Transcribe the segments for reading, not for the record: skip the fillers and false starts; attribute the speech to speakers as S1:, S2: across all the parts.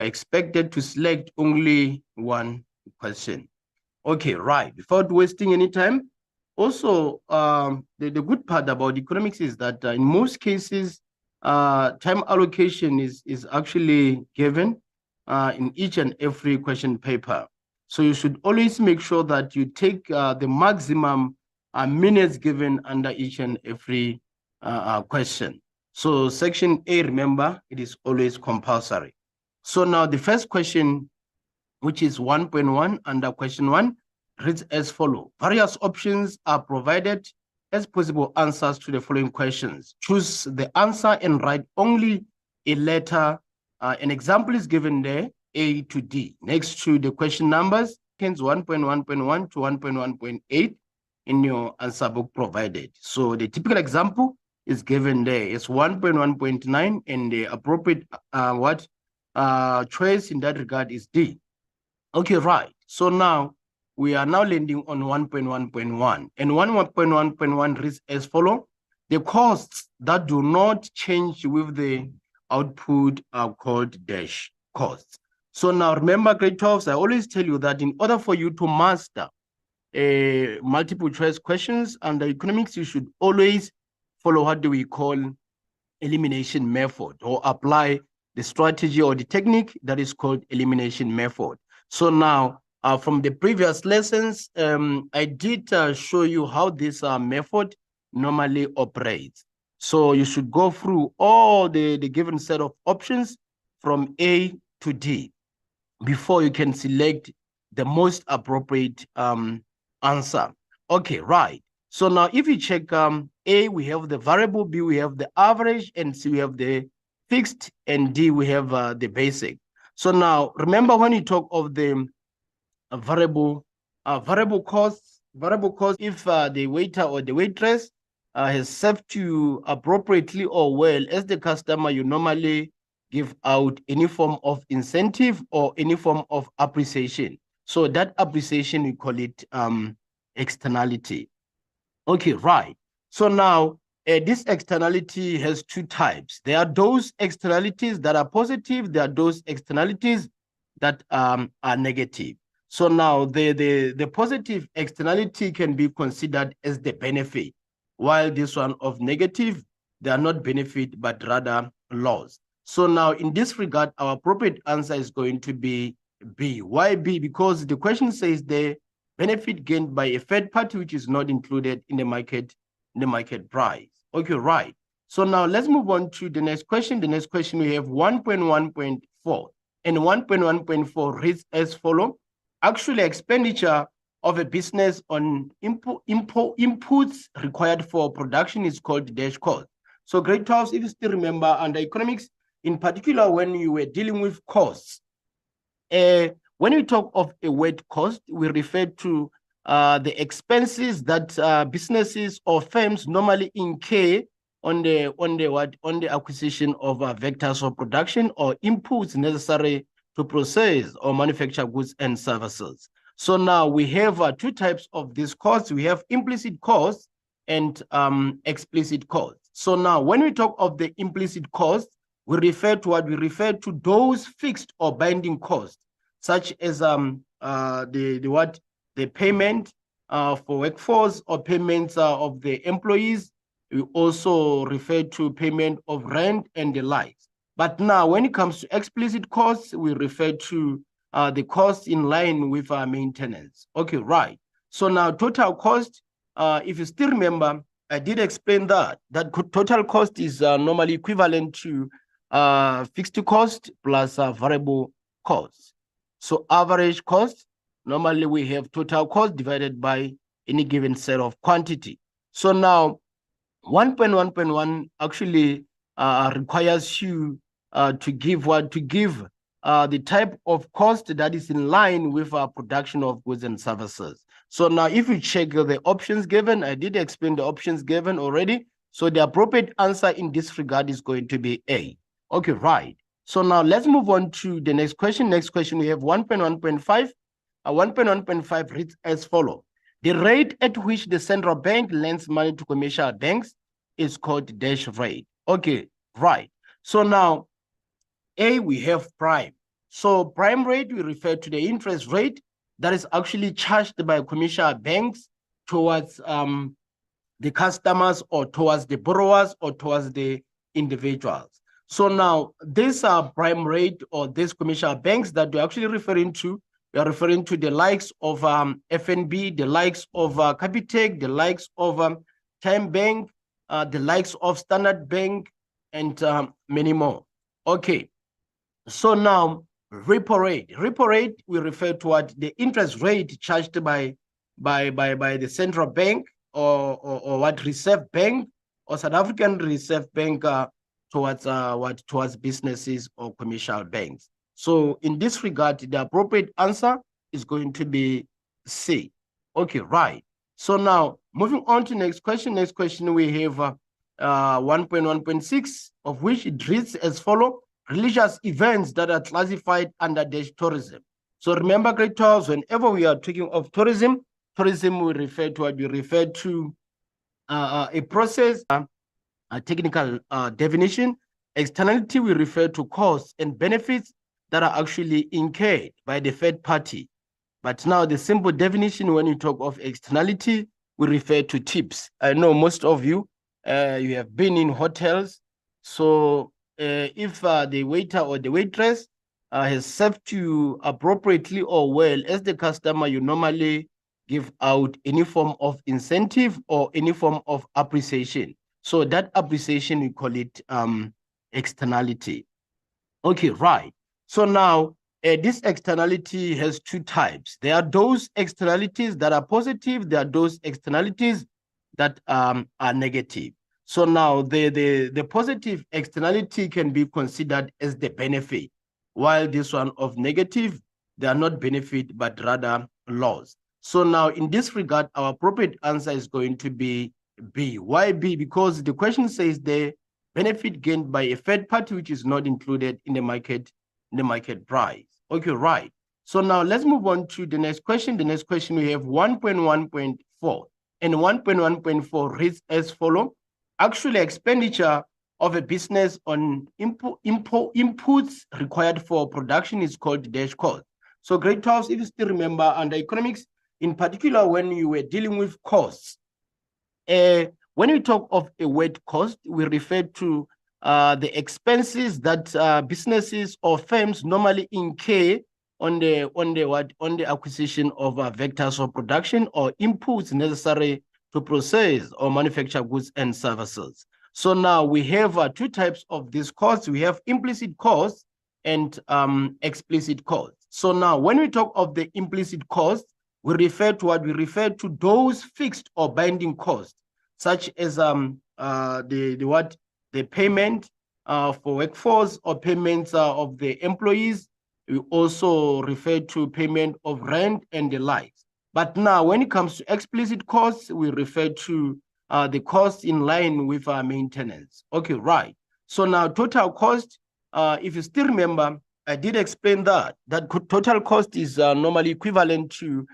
S1: expected to select only one question. Okay, right. Without wasting any time, also, the good part about economics is that in most cases, time allocation is actually given in each and every question paper. So you should always make sure that you take the maximum minutes given under each and every question. So section A, remember, it is always compulsory. So now the first question, which is 1.1 under question 1, reads as follows. Various options are provided as possible answers to the following questions. Choose the answer and write only a letter. An example is given there, A to D. Next to the question numbers, 1.1.1 to 1.1.8 in your answer book provided. So the typical example is given there. It's 1.1.9 and the appropriate choice in that regard is D. Okay, right. So now we are now landing on 1.1.1 and 1.1.1 reads as follows. The costs that do not change with the output are called dash costs. So now remember, grade 12s, I always tell you that in order for you to master multiple choice questions under economics, you should always follow what do we call elimination method, or apply the strategy or the technique that is called elimination method. So now, from the previous lessons, I did show you how this method normally operates. So you should go through all the given set of options from A to D before you can select the most appropriate answer. Okay, right. So now if you check A, we have the variable, B, we have the average, and C, we have the fixed, and D, we have the basic. So now remember, when you talk of the variable costs, if the waiter or the waitress has served you appropriately or well as the customer, you normally give out any form of incentive or any form of appreciation. So that appreciation, we call it externality. Okay, right. So now this externality has two types. There are those externalities that are positive. There are those externalities that are negative. So now the positive externality can be considered as the benefit, while this one of negative, they are not benefit, but rather loss. So now in this regard, our appropriate answer is going to be B. Why B? Because the question says the benefit gained by a third party which is not included in the market price. Okay, right. So now let's move on to the next question. The next question, we have 1.1.4, and 1.1.4 reads as follows. Actually, expenditure of a business on inputs required for production is called dash cost. So grade 12, if you still remember, under economics, in particular, when you were dealing with costs, when we talk of a word cost, we refer to the expenses that businesses or firms normally incur on the acquisition of vectors of production or inputs necessary to process or manufacture goods and services. So now we have two types of these costs. We have implicit costs and explicit costs. So now when we talk of the implicit costs, we refer to what? We refer to those fixed or binding costs, such as the payment for workforce or payments of the employees. We also refer to payment of rent and the likes. But now when it comes to explicit costs, we refer to the costs in line with our maintenance. Okay, right. So now total cost, if you still remember, I did explain that total cost is normally equivalent to fixed cost plus variable cost. So average cost, normally we have total cost divided by any given set of quantity. So now 1.1.1 actually requires you to give the type of cost that is in line with our production of goods and services. So now if you check the options given, I did explain the options given already. So the appropriate answer in this regard is going to be A. Okay, right. So now let's move on to the next question. Next question, we have 1.1.5. 1.1.5 reads as follows. The rate at which the central bank lends money to commercial banks is called dash rate. Okay, right. So now A, we have prime. So prime rate, we refer to the interest rate that is actually charged by commercial banks towards the customers or towards the borrowers or towards the individuals. So now these are prime rate or these commercial banks that we're actually referring to. We are referring to the likes of FNB, the likes of Capitec, the likes of Time Bank, the likes of Standard Bank, and many more. Okay, so now repo rate. Repo rate, we refer to what the interest rate charged by the central bank or what Reserve Bank or South African Reserve Bank towards businesses or commercial banks. So in this regard, the appropriate answer is going to be C. Okay, right. So now moving on to next question. Next question we have 1.1.6, of which it reads as follows: religious events that are classified under tourism. So remember, grade 12, whenever we are talking of tourism we refer to what we refer to a process, a technical definition. Externality, we refer to costs and benefits that are actually incurred by the third party. But now the simple definition, when you talk of externality, we refer to tips. I know most of you, you have been in hotels. So if the waiter or the waitress has served you appropriately or well, as the customer, you normally give out any form of incentive or any form of appreciation. So that appreciation, we call it externality. Okay, right. So now this externality has two types. There are those externalities that are positive. There are those externalities that are negative. So now the positive externality can be considered as the benefit, while this one of negative, they are not benefit, but rather loss. So now in this regard, our appropriate answer is going to be B. Why B? Because the question says the benefit gained by a third party which is not included in the market price. Okay, right. So now let's move on to the next question. The next question, we have 1.1.4, and 1.1.4 reads as follows: actual expenditure of a business on inputs required for production is called dash cost. So grade 12, if you still remember, under economics, in particular, when you were dealing with costs, when we talk of a word cost, we refer to the expenses that businesses or firms normally incur on the acquisition of vectors of production or inputs necessary to process or manufacture goods and services. So now we have two types of these costs. We have implicit costs and explicit costs. So now when we talk of the implicit costs, we refer to what we refer to those fixed or binding costs, such as the payment for workforce or payments of the employees. We also refer to payment of rent and the likes. But now when it comes to explicit costs, we refer to the costs in line with our maintenance. Okay, right. So now total cost, if you still remember, I did explain that total cost is normally equivalent to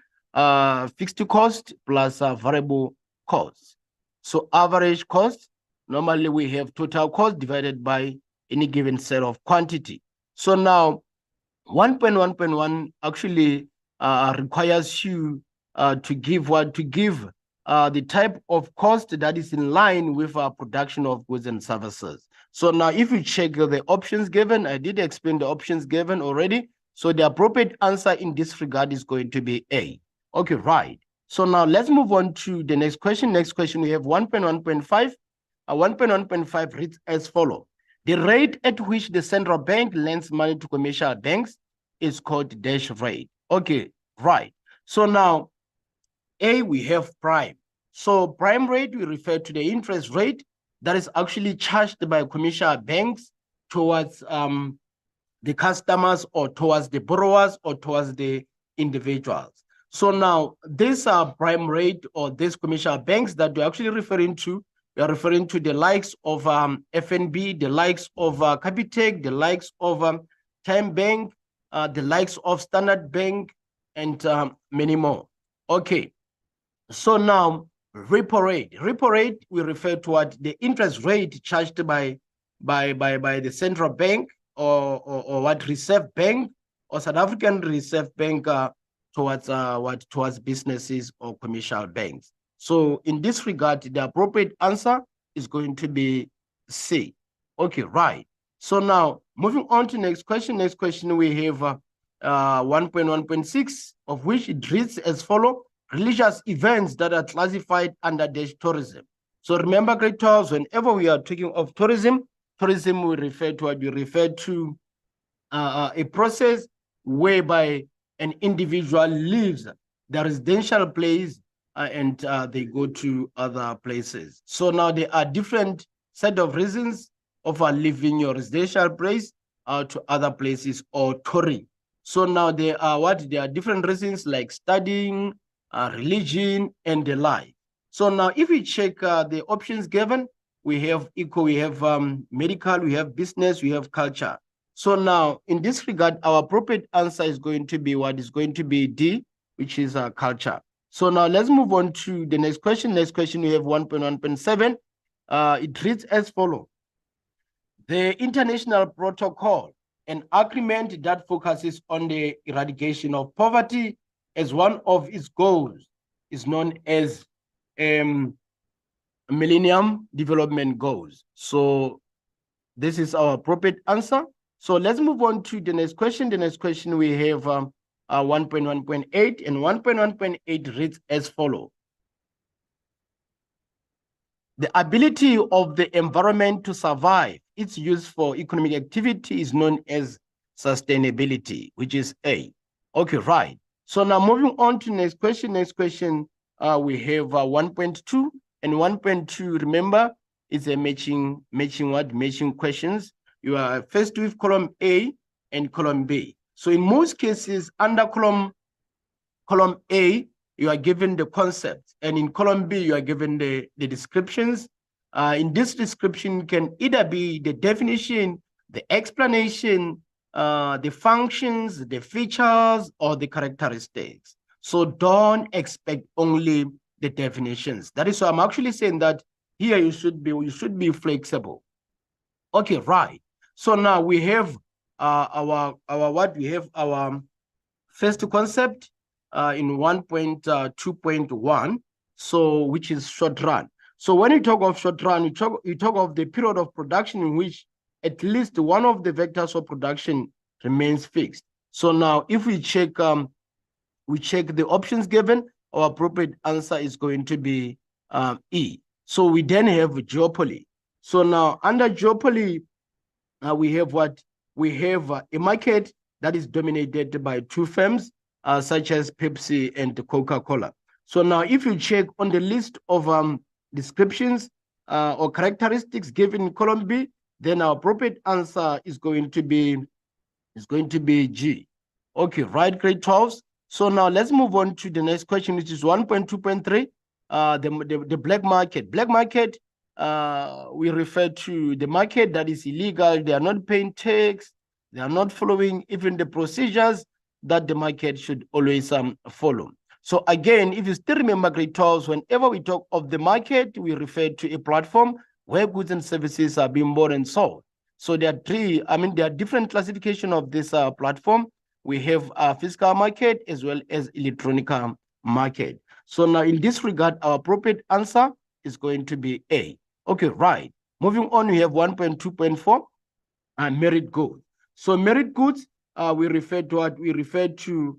S1: fixed cost plus variable cost. So average cost, normally we have total cost divided by any given set of quantity. So now 1.1.1 actually requires you to give the type of cost that is in line with our production of goods and services. So now if you check the options given, I did explain the options given already. So the appropriate answer in this regard is going to be A. Okay, right. So now let's move on to the next question. Next question, we have 1.1.5. 1.1.5 reads as follows: the rate at which the central bank lends money to commercial banks is called dash rate. Okay, right. So now A, we have prime. So prime rate, we refer to the interest rate that is actually charged by commercial banks towards the customers or towards the borrowers or towards the individuals. So now these are prime rate or these commercial banks that we're actually referring to. We are referring to the likes of FNB, the likes of Capitec, the likes of Time Bank, the likes of Standard Bank, and many more. Okay, so now repo rate. Repo rate, we refer to what the interest rate charged by the central bank or what Reserve Bank or South African Reserve Bank towards businesses or commercial banks. So in this regard, the appropriate answer is going to be C. Okay, right. So now moving on to next question. Next question we have 1.1.6, of which it reads as follows: religious events that are classified under tourism. So remember, grade 12, whenever we are talking of tourism we refer to a process whereby an individual leaves the residential place and they go to other places. So now there are different set of reasons of leaving your residential place to other places or touring. So now there are different reasons like studying, religion, and the like. So now if we check the options given, we have eco, we have medical, we have business, we have culture. So now in this regard, our appropriate answer is going to be what is going to be D, which is culture. So now let's move on to the next question. Next question, we have 1.1.7. It reads as follows: the international protocol, an agreement that focuses on the eradication of poverty as one of its goals, is known as Millennium Development Goals. So this is our appropriate answer. So let's move on to the next question. The next question we have 1.1.8, and 1.1.8 reads as follows: the ability of the environment to survive its use for economic activity is known as sustainability, which is A. Okay, right. So now moving on to next question. Next question we have 1.2, and 1.2, remember, it's a matching questions. You are faced with column A and column B. So in most cases, under column A, you are given the concept, and in column B, you are given the descriptions. In this description can either be the definition, the explanation, the functions, the features, or the characteristics. So don't expect only the definitions. That is why I'm actually saying that here you should be flexible. Okay, right. So now we have our first concept in 1.2.1, so which is short run. So when you talk of short run, you talk of the period of production in which at least one of the vectors of production remains fixed. So now if we check the options given, our appropriate answer is going to be E. So we then have duopoly. So now under duopoly, we have what? We have a market that is dominated by two firms, such as Pepsi and Coca-Cola. So now if you check on the list of descriptions or characteristics given in column B, then our appropriate answer is going to be G. Okay, right, grade 12s. So now let's move on to the next question, which is 1.2.3, the black market. Black market, we refer to the market that is illegal. They are not paying tax. They are not following even the procedures that the market should always follow. So again, if you still remember grade 12s, whenever we talk of the market, we refer to a platform where goods and services are being bought and sold. So there are different classification of this platform. We have a physical market as well as electronic market. So now in this regard, our appropriate answer is going to be A. Okay, right. Moving on, we have 1.2.4, merit goods. So merit goods, we refer to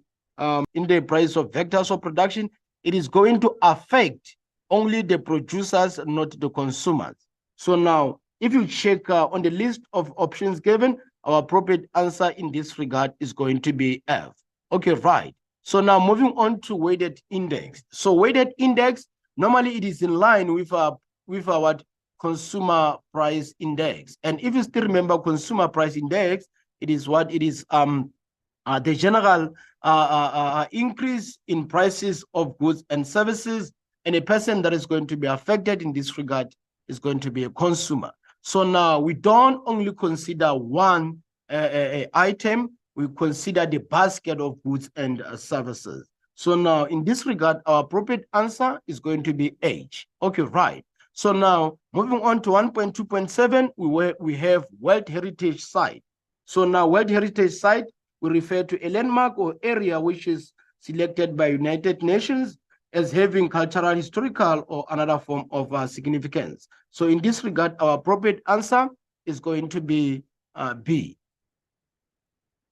S1: in the price of vectors of production. It is going to affect only the producers, not the consumers. So now, if you check on the list of options given, our appropriate answer in this regard is going to be F. Okay, right. So now moving on to weighted index. So weighted index, normally it is in line with our consumer price index. And if you still remember consumer price index, it is what it is the general increase in prices of goods and services, and a person that is going to be affected in this regard is going to be a consumer. So now we don't only consider one item, we consider the basket of goods and services. So now in this regard, our appropriate answer is going to be H. Okay, right. So now moving on to 1.2.7, we have World Heritage Site. So now World Heritage Site, we refer to a landmark or area which is selected by United Nations as having cultural, historical, or another form of significance. So in this regard, our appropriate answer is going to be B.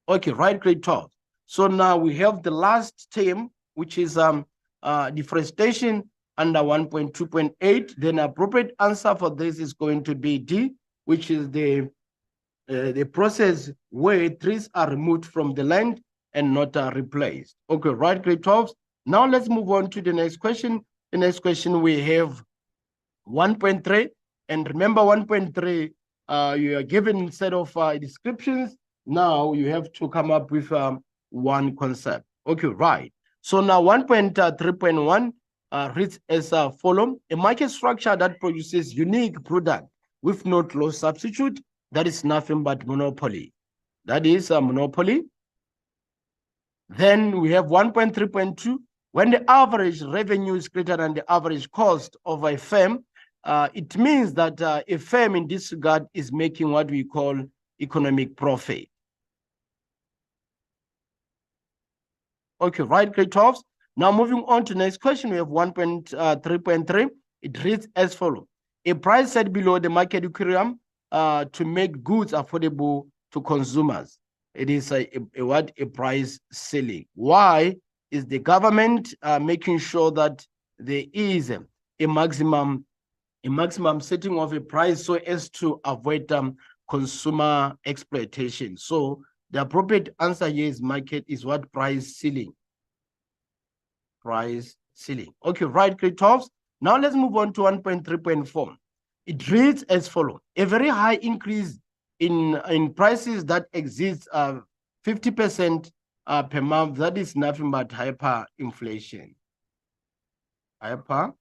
S1: Okay, right, grade 12. So now we have the last term, which is deforestation under 1.2.8. Then appropriate answer for this is going to be D, which is the process where trees are removed from the land and not replaced. Okay, right, grade 12. Now let's move on to the next question. The next question we have 1.3. And remember 1.3, you are given a set of descriptions. Now you have to come up with one concept. Okay, right. So now 1.3.1 reads as follows: a market structure that produces unique product with no close substitute, that is nothing but monopoly. That is a monopoly. Then we have 1.3.2. When the average revenue is greater than the average cost of a firm, it means that a firm in this regard is making what we call economic profit. Okay, right, grade 12. Now moving on to the next question, we have 1.3.3. It reads as follows: a price set below the market equilibrium to make goods affordable to consumers. It is a price ceiling. Why is the government making sure that there is a maximum setting of a price so as to avoid consumer exploitation? So the appropriate answer here is what? Price ceiling. Price ceiling. Okay, right, grade 12. Now let's move on to 1.3.4. It reads as follows: a very high increase in prices that exceeds 50% per month. That is nothing but hyperinflation. Hyperinflation.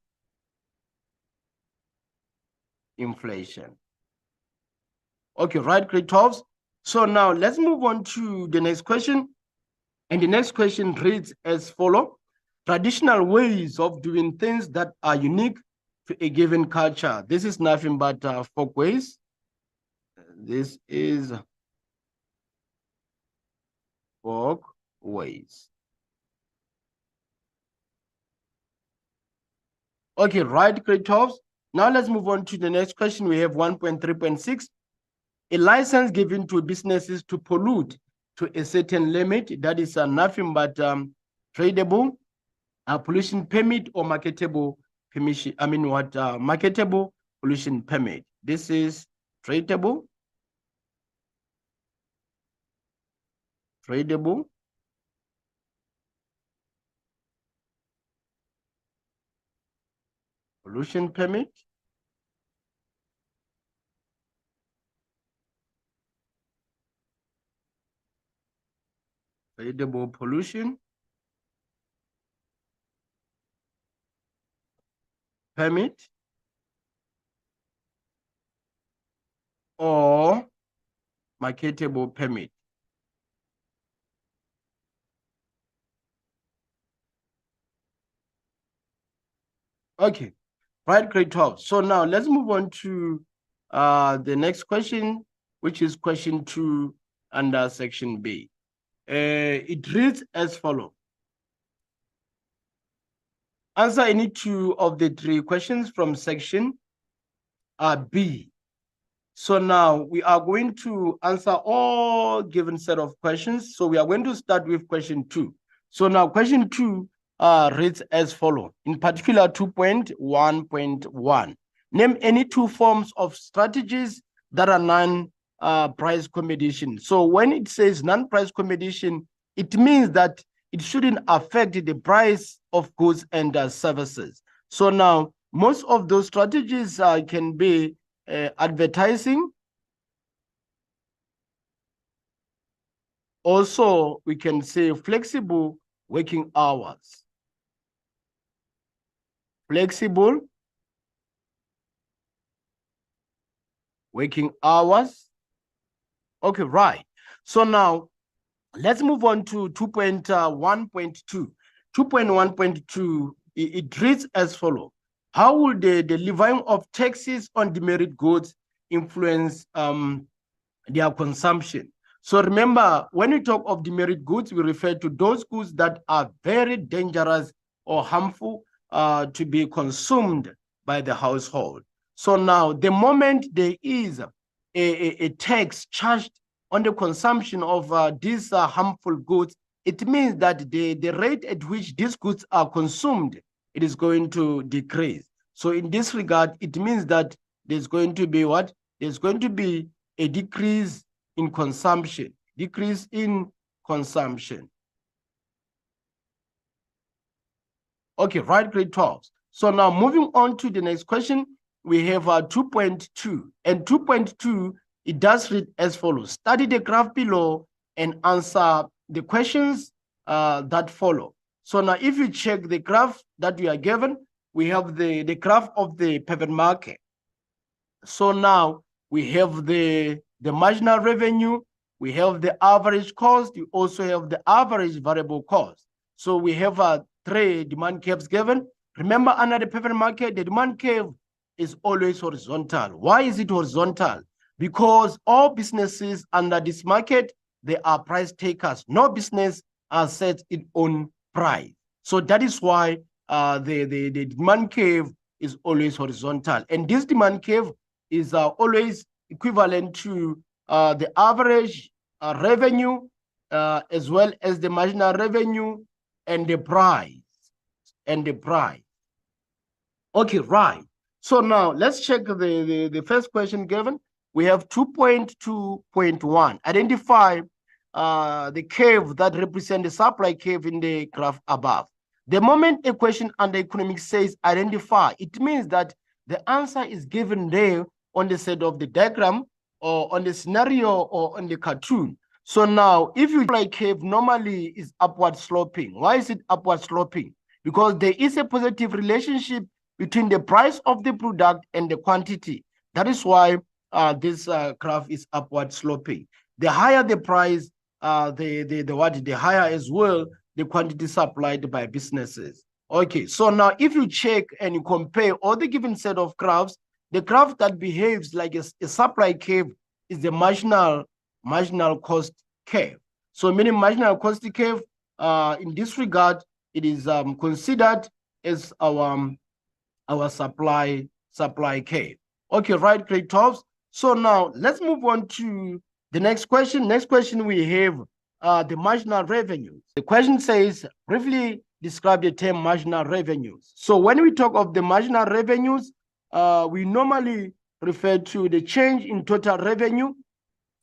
S1: Okay, right, grade 12. So now let's move on to the next question. And the next question reads as follows: traditional ways of doing things that are unique to a given culture. This is nothing but folkways. This is folkways. Okay, right, grade 12. Now let's move on to the next question. We have 1.3.6. A license given to businesses to pollute to a certain limit. That is nothing but tradable, pollution permit, or marketable permission. Marketable pollution permit. This is tradable pollution permit. Tradable pollution permit or marketable permit. Okay, right, grade 12. So now let's move on to the next question, which is question 2 under section B. It reads as follows: answer any 2 of the 3 questions from section B. So now we are going to answer all given set of questions. So we are going to start with question 2. So now question 2 reads as follows. In particular, 2.1.1. Name any 2 forms of strategies that are non-price competition. So when it says non-price competition, it means that it shouldn't affect the price of goods and services. So now most of those strategies can be advertising. Also, we can say flexible working hours. Flexible working hours. Okay, right. So now let's move on to 2.1.2. 2.1.2, it reads as follows: how will the levying of taxes on demerit goods influence their consumption? So remember, when we talk of demerit goods, we refer to those goods that are very dangerous or harmful to be consumed by the household. So now, the moment there is a tax charged on the consumption of these harmful goods, it means that the rate at which these goods are consumed, it is going to decrease. So in this regard, it means that there's going to be what? There's going to be a decrease in consumption, decrease in consumption. Okay, right, grade 12. So now moving on to the next question, we have 2.2. And 2.2, it does read as follows. Study the graph below and answer the questions that follow. So now if you check the graph that we are given, we have the graph of the pivot market. So now we have the marginal revenue, we have the average cost, we also have the average variable cost. So we have 3 demand curves given. Remember, under the pivot market, the demand curve is always horizontal. Why is it horizontal? Because all businesses under this market, they are price takers. No business has set its own price. So that is why the demand curve is always horizontal. And this demand curve is always equivalent to the average revenue as well as the marginal revenue and the price. Okay, right. So now let's check the first question given. We have 2.2.1. Identify the curve that represents the supply curve in the graph above. The moment a question under economics says identify, it means that the answer is given there on the side of the diagram or on the scenario or on the cartoon. So now, if you supply curve normally is upward sloping. Why is it upward sloping? Because there is a positive relationship between the price of the product and the quantity. That is why this graph is upward sloping. The higher the price, the higher as well the quantity supplied by businesses. Okay, so now if you check and you compare all the given set of graphs, the graph that behaves like a supply curve is the marginal cost curve. So meaning marginal cost curve, in this regard, it is considered as our supply curve. Okay, right, grade 12. So now let's move on to the next question. Next question we have the marginal revenues. The question says, briefly describe the term marginal revenues. So when we talk of the marginal revenues, we normally refer to the change in total revenue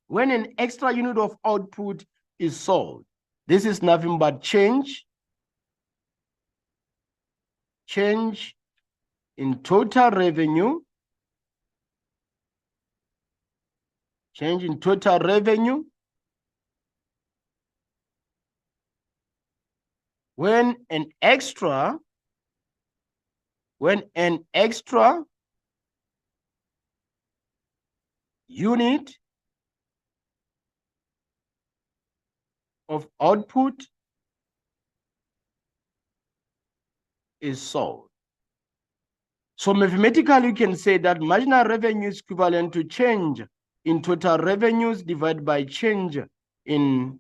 S1: when an extra unit of output is sold. This is nothing but change in total revenue, change in total revenue when an extra unit of output is sold. So mathematically, you can say that marginal revenue is equivalent to change in total revenues divided by change in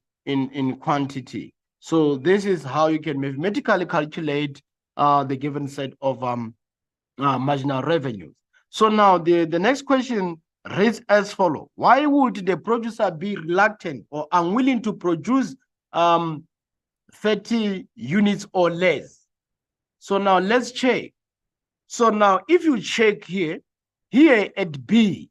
S1: quantity. So this is how you can mathematically calculate the given set of marginal revenues. So now the next question reads as follows. Why would the producer be reluctant or unwilling to produce 30 units or less? So now let's check. So now if you check here at B,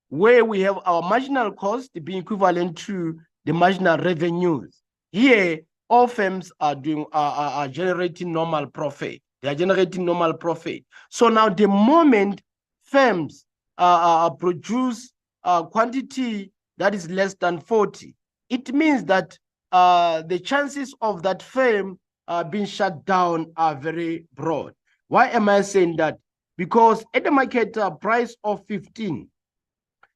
S1: where we have our marginal cost being equivalent to the marginal revenues, here all firms are generating normal profit. They are generating normal profit. So now the moment firms produce a quantity that is less than 40, it means that the chances of that firm being shut down are very broad. Why am I saying that? Because at the market price of 15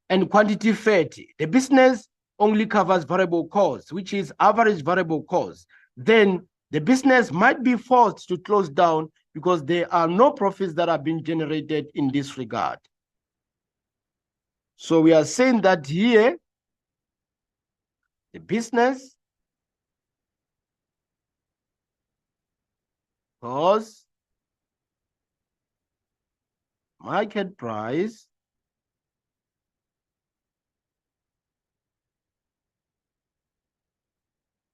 S1: and quantity 30, the business only covers variable costs, which is average variable costs. Then the business might be forced to close down because there are no profits that are being generated in this regard. So we are saying that here, the business cost market price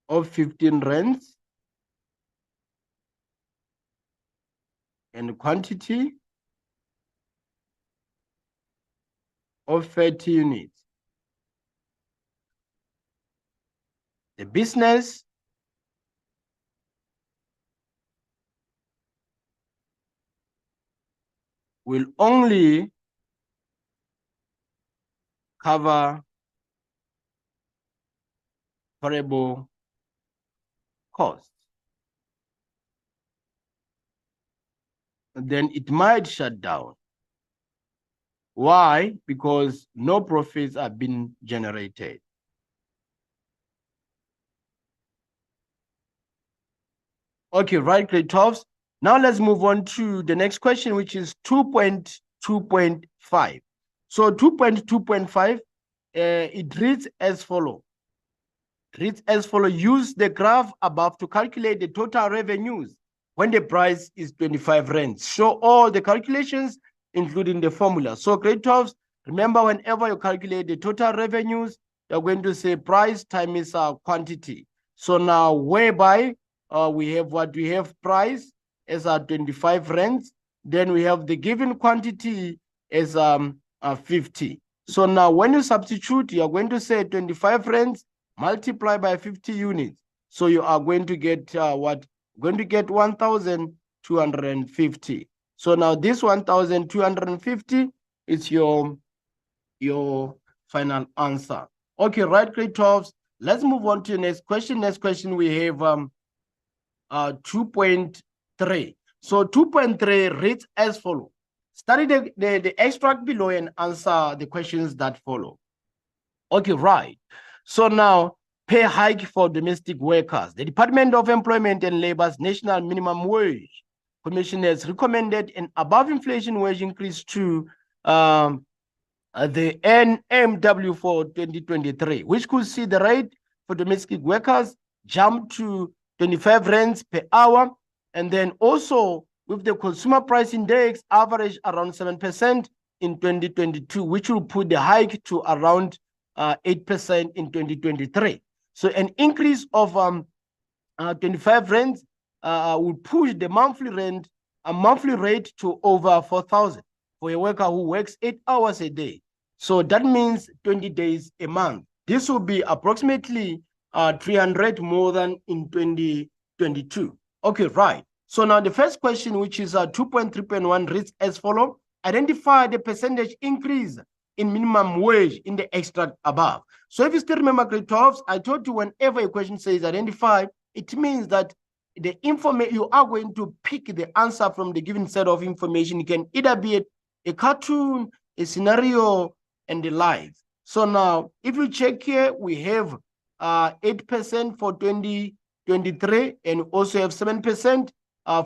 S1: of 15 rands and quantity of 30 units. The business will only cover variable costs. Then it might shut down. Why? Because no profits have been generated. Okay, right, grade 12s. Now let's move on to the next question, which is 2.2.5. So 2.2.5, it reads as follows. Use the graph above to calculate the total revenues when the price is 25 rands. Show all the calculations, including the formula. So grade 12s, remember, whenever you calculate the total revenues, you're going to say price times quantity. So now whereby we have what we have price as 25 rands, then we have the given quantity as 50. So now when you substitute, you're going to say 25 rands multiply by 50 units. So you are going to get what? Going to get 1,250. So now this 1,250 is your final answer. Okay, right, grade 12s. Let's move on to the next question. Next question, we have 2.3. So 2.3 reads as follows. Study the extract below and answer the questions that follow. Okay, right. So now, pay hike for domestic workers. The Department of Employment and Labor's National Minimum Wage Commission has recommended an above inflation wage increase to the NMW for 2023, which could see the rate for domestic workers jump to 25 rands per hour. And then also with the consumer price index average around 7% in 2022, which will put the hike to around 8% in 2023. So an increase of 25 rands will push the monthly rate to over 4,000 for a worker who works 8 hours a day. So that means 20 days a month. This will be approximately 300 more than in 2022. Okay, right. So now the first question, which is 2.3.1, reads as follows. Identify the percentage increase in minimum wage in the extract above. So if you still remember grade 12s, I told you whenever a question says identify, it means that the information you are going to pick the answer from the given set of information. It can either be a cartoon, a scenario, and the like. So now, if you check here, we have 8% for 2023 and also have 7%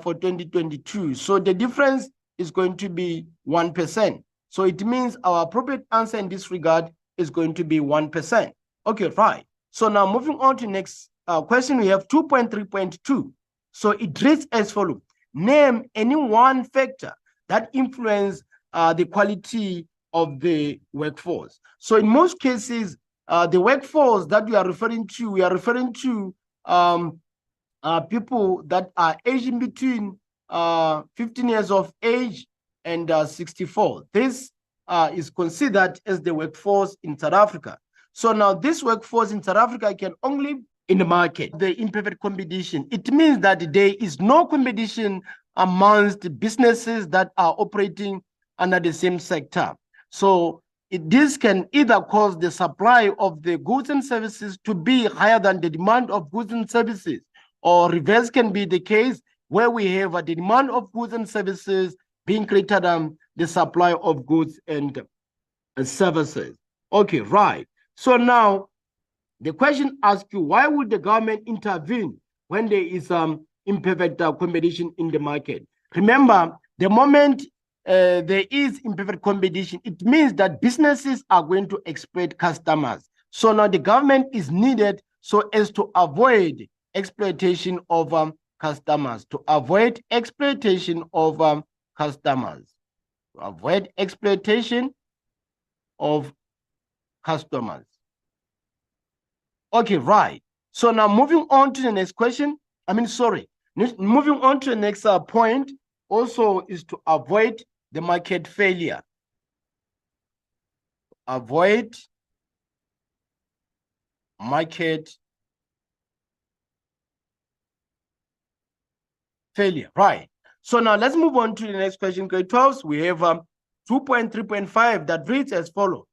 S1: for 2022. So the difference is going to be 1%. So it means our appropriate answer in this regard is going to be 1%. Okay, right. So now moving on to next question, we have 2.3.2. So it reads as follows. Name any one factor that influences the quality of the workforce. So in most cases, the workforce that we are referring to people that are aging between 15 years of age and 64. This is considered as the workforce in South Africa. So now this workforce in South Africa can only in the market, the imperfect competition. It means that there is no competition amongst businesses that are operating under the same sector. So this can either cause the supply of the goods and services to be higher than the demand of goods and services, or reverse can be the case where we have the demand of goods and services being greater than the supply of goods and services. Okay, right. So now the question asks you, why would the government intervene when there is imperfect competition in the market? Remember, the moment there is imperfect competition, it means that businesses are going to exploit customers. So now the government is needed so as to avoid exploitation of customers, to avoid exploitation of customers, to avoid exploitation of customers. Okay, right. So now moving on to the next question. Moving on to the next point also is to avoid the market failure. Avoid market failure. Right. So now let's move on to the next question. Grade 12, we have 2.3.5 that reads as follows.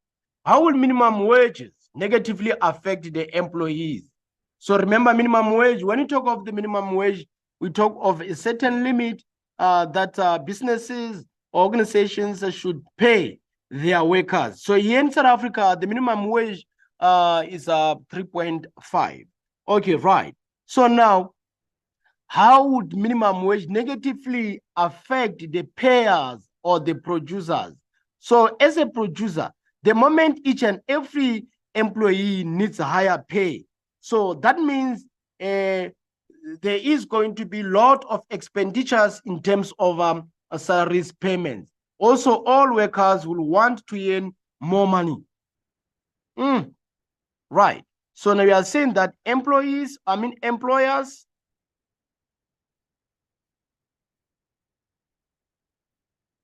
S1: How will minimum wages negatively affect the employees? So remember, minimum wage, when you talk of the minimum wage, we talk of a certain limit that businesses, organizations should pay their workers. So here in South Africa, the minimum wage is 3.5. Okay, right. So now, how would minimum wage negatively affect the payers or the producers? So as a producer, the moment each and every employee needs a higher pay, so that means there is going to be a lot of expenditures in terms of salaries payments. Also, all workers will want to earn more money. Right. So now we are saying that employers,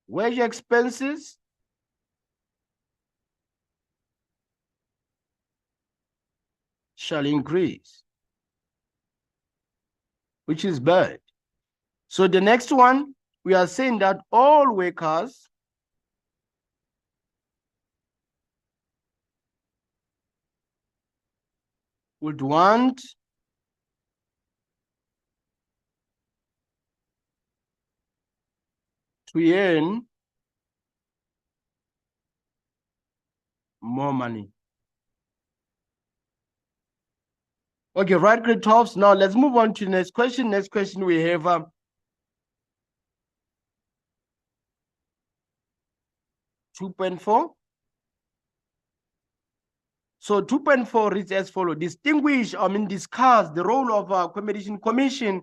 S1: wage expenses shall increase, which is bad. So the next one, we are saying that all workers would want to earn more money. Okay, right, grade 12. Now let's move on to the next question. Next question we have 2.4. So 2.4 reads as follows. Discuss the role of competition commission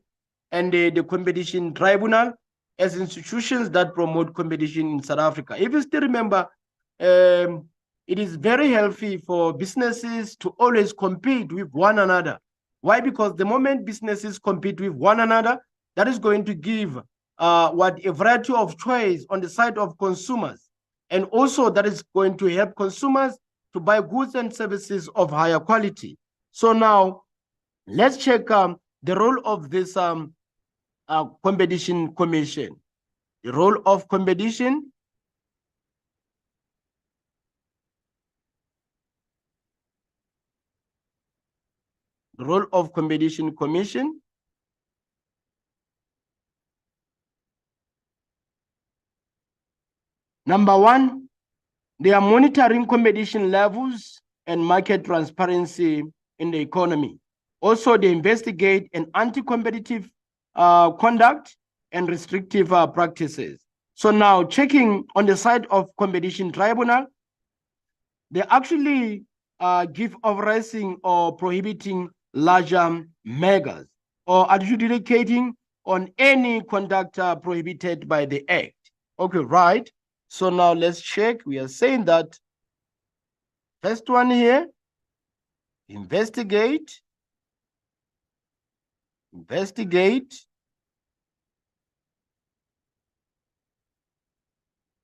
S1: and the competition tribunal as institutions that promote competition in South Africa. If you still remember, it is very healthy for businesses to always compete with one another. Why? Because the moment businesses compete with one another, that is going to give a variety of choice on the side of consumers. And also that is going to help consumers to buy goods and services of higher quality. So now let's check the role of this competition commission. The role of competition commission. Number one, they are monitoring competition levels and market transparency in the economy. Also, they investigate an anti-competitive conduct and restrictive practices. So now, checking on the side of competition tribunal, they actually give authorizing or prohibiting larger megas or adjudicating on any conduct prohibited by the act. Okay, right. So now let's check. We are saying that first one here, investigate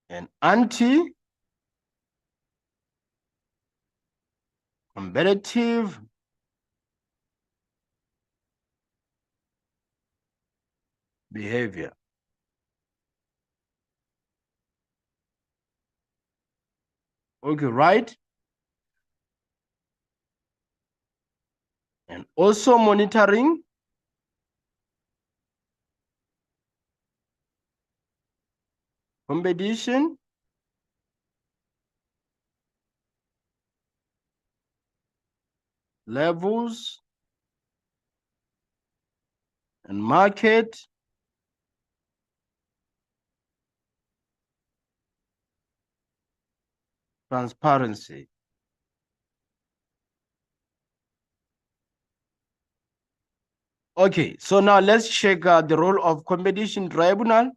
S1: an anti-competitive behavior. Okay, right. And also monitoring competition levels and market Transparency. Okay, so now let's check the role of competition tribunal.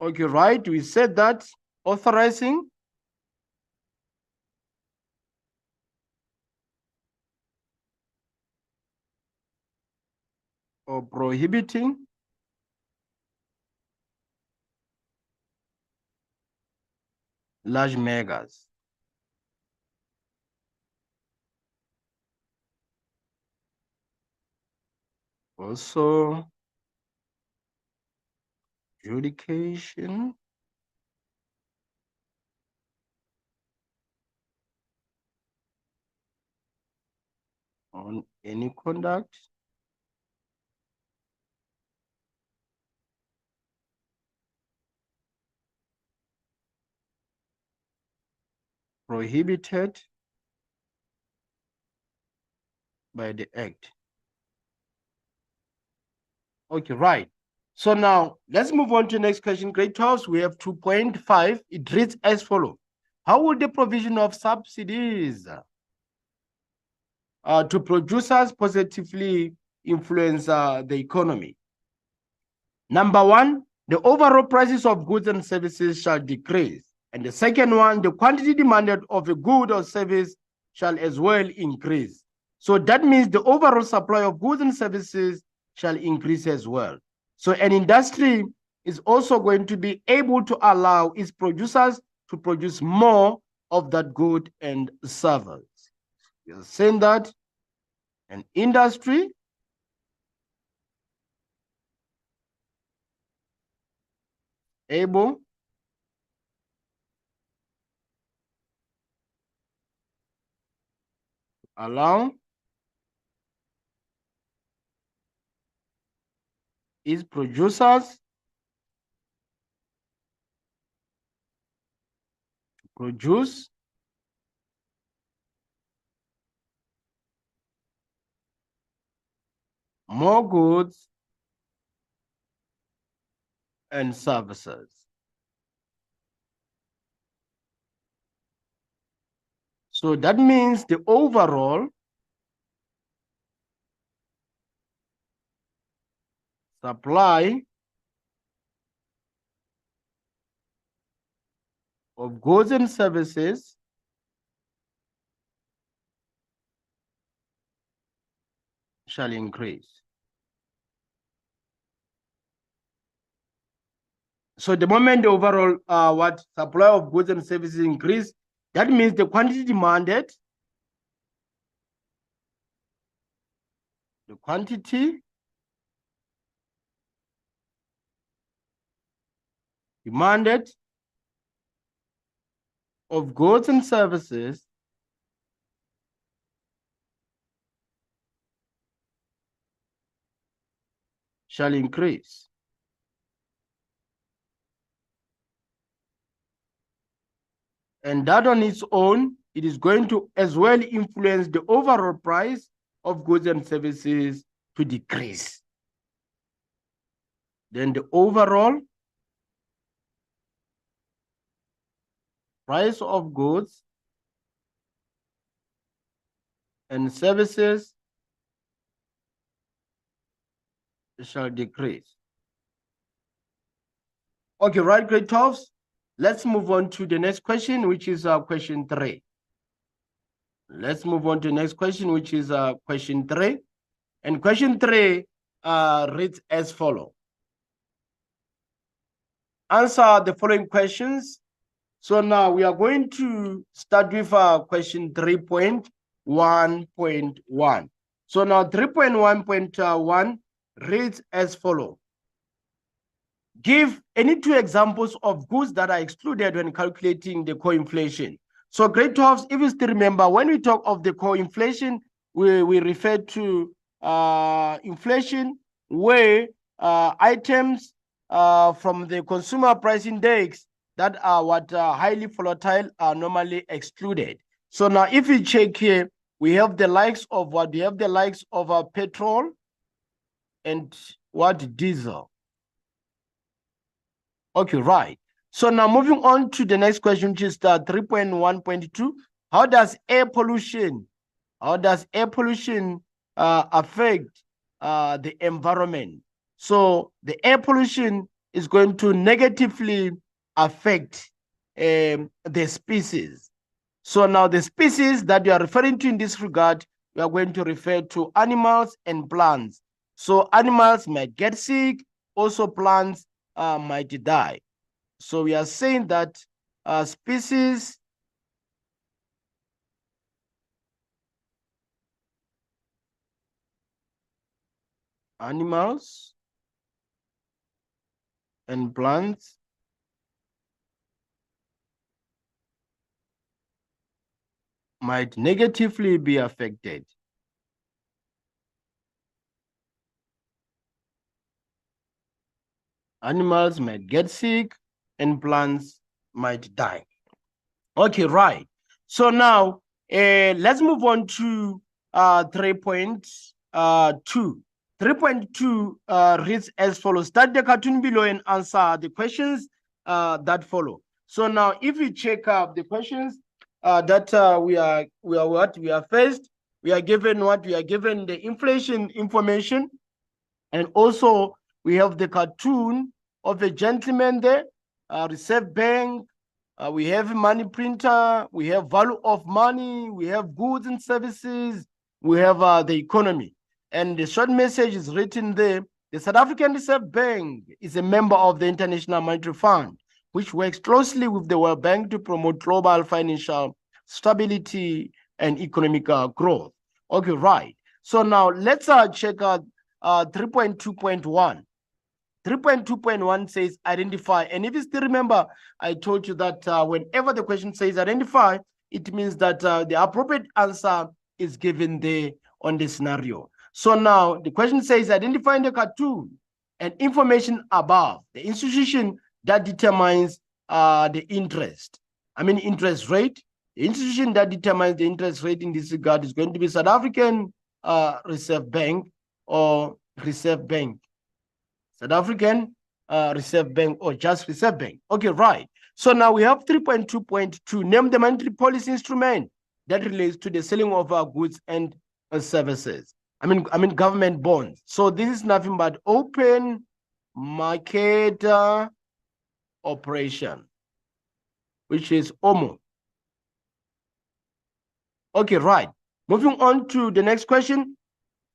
S1: Okay, right, we said that authorizing or prohibiting large megas. Also, adjudication on any conduct prohibited by the act. Okay, right. So now let's move on to the next question. Grade 12, we have 2.5. It reads as follows. How will the provision of subsidies to producers positively influence the economy? Number one, the overall prices of goods and services shall decrease. And the second one, the quantity demanded of a good or service shall as well increase. So that means the overall supply of goods and services shall increase as well. So an industry is also going to be able to allow its producers to produce more of that good and service. You're saying that an industry able to allow its producers to produce more goods and services. So that means the overall supply of goods and services shall increase. So the moment the overall supply of goods and services increase, that means the quantity demanded, of goods and services shall increase. And that on its own, it is going to as well influence the overall price of goods and services to decrease. Then the overall price of goods and services shall decrease. Okay, right, grade 12s. Let's move on to the next question, which is question 3. Let's move on to the next question, which is question 3. And question 3 reads as follows. Answer the following questions. So now we are going to start with question 3.1.1. So now 3.1.1 reads as follows. Give any 2 examples of goods that are excluded when calculating the core inflation. So grade 12, if you still remember, when we talk of the core inflation, we refer to inflation where items from the consumer price index that are highly volatile are normally excluded. So now if you check here, we have the likes of petrol and what? Diesel. Okay, right. So now moving on to the next question, which is 3.1.2. How does air pollution affect the environment? So the air pollution is going to negatively affect the species. So now the species that you are referring to in this regard, we are going to refer to animals and plants. So animals might get sick, also plants might die. So we are saying that species animals and plants might negatively be affected. Animals might get sick and plants might die. Okay, right. So now let's move on to 3.2. 3.2 reads as follows. Start the cartoon below and answer the questions that follow. So now if we check out the questions that we are faced, we are given the inflation information, and also we have the cartoon of a gentleman there, Reserve Bank, we have money printer, we have value of money, we have goods and services, we have the economy. And the short message is written there. The South African Reserve Bank is a member of the International Monetary Fund, which works closely with the World Bank to promote global financial stability and economic growth. Okay, right. So now let's check out 3.2.1. 3.2.1 says identify. And if you still remember, I told you that whenever the question says identify, it means that the appropriate answer is given there on the scenario. So now the question says identify in the cartoon and information above the institution that determines the interest. Interest rate. The institution that determines the interest rate in this regard is going to be South African Reserve Bank or Reserve Bank. South African Reserve Bank or just Reserve Bank. Okay, right. So now we have 3.2.2. Name the monetary policy instrument that relates to the selling of our goods and services. Government bonds. So this is nothing but open market operation, which is OMO. Okay, right. Moving on to the next question.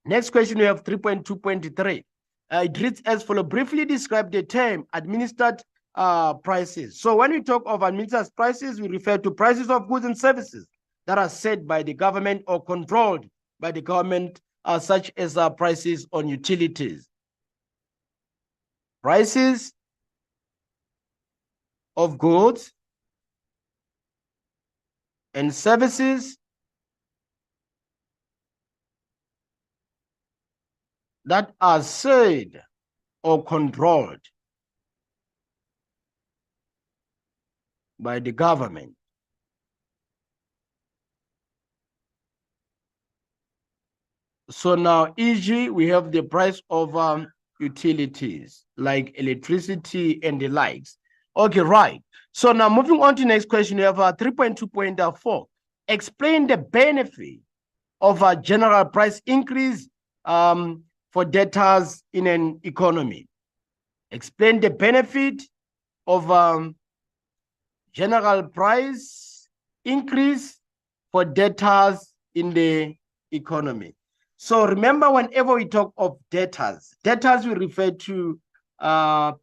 S1: Next question, we have 3.2.3. It reads as follows. Briefly describe the term administered prices. So when we talk of administered prices, we refer to prices of goods and services that are set by the government or controlled by the government, such as prices on utilities. Prices of goods and services that are set or controlled by the government. So now, e.g., we have the price of utilities like electricity and the likes. Okay, right. So now moving on to the next question, we have 3.2.4. Explain the benefit of a general price increase for debtors in an economy. Explain the benefit of general price increase for debtors in the economy. So remember, whenever we talk of debtors we refer to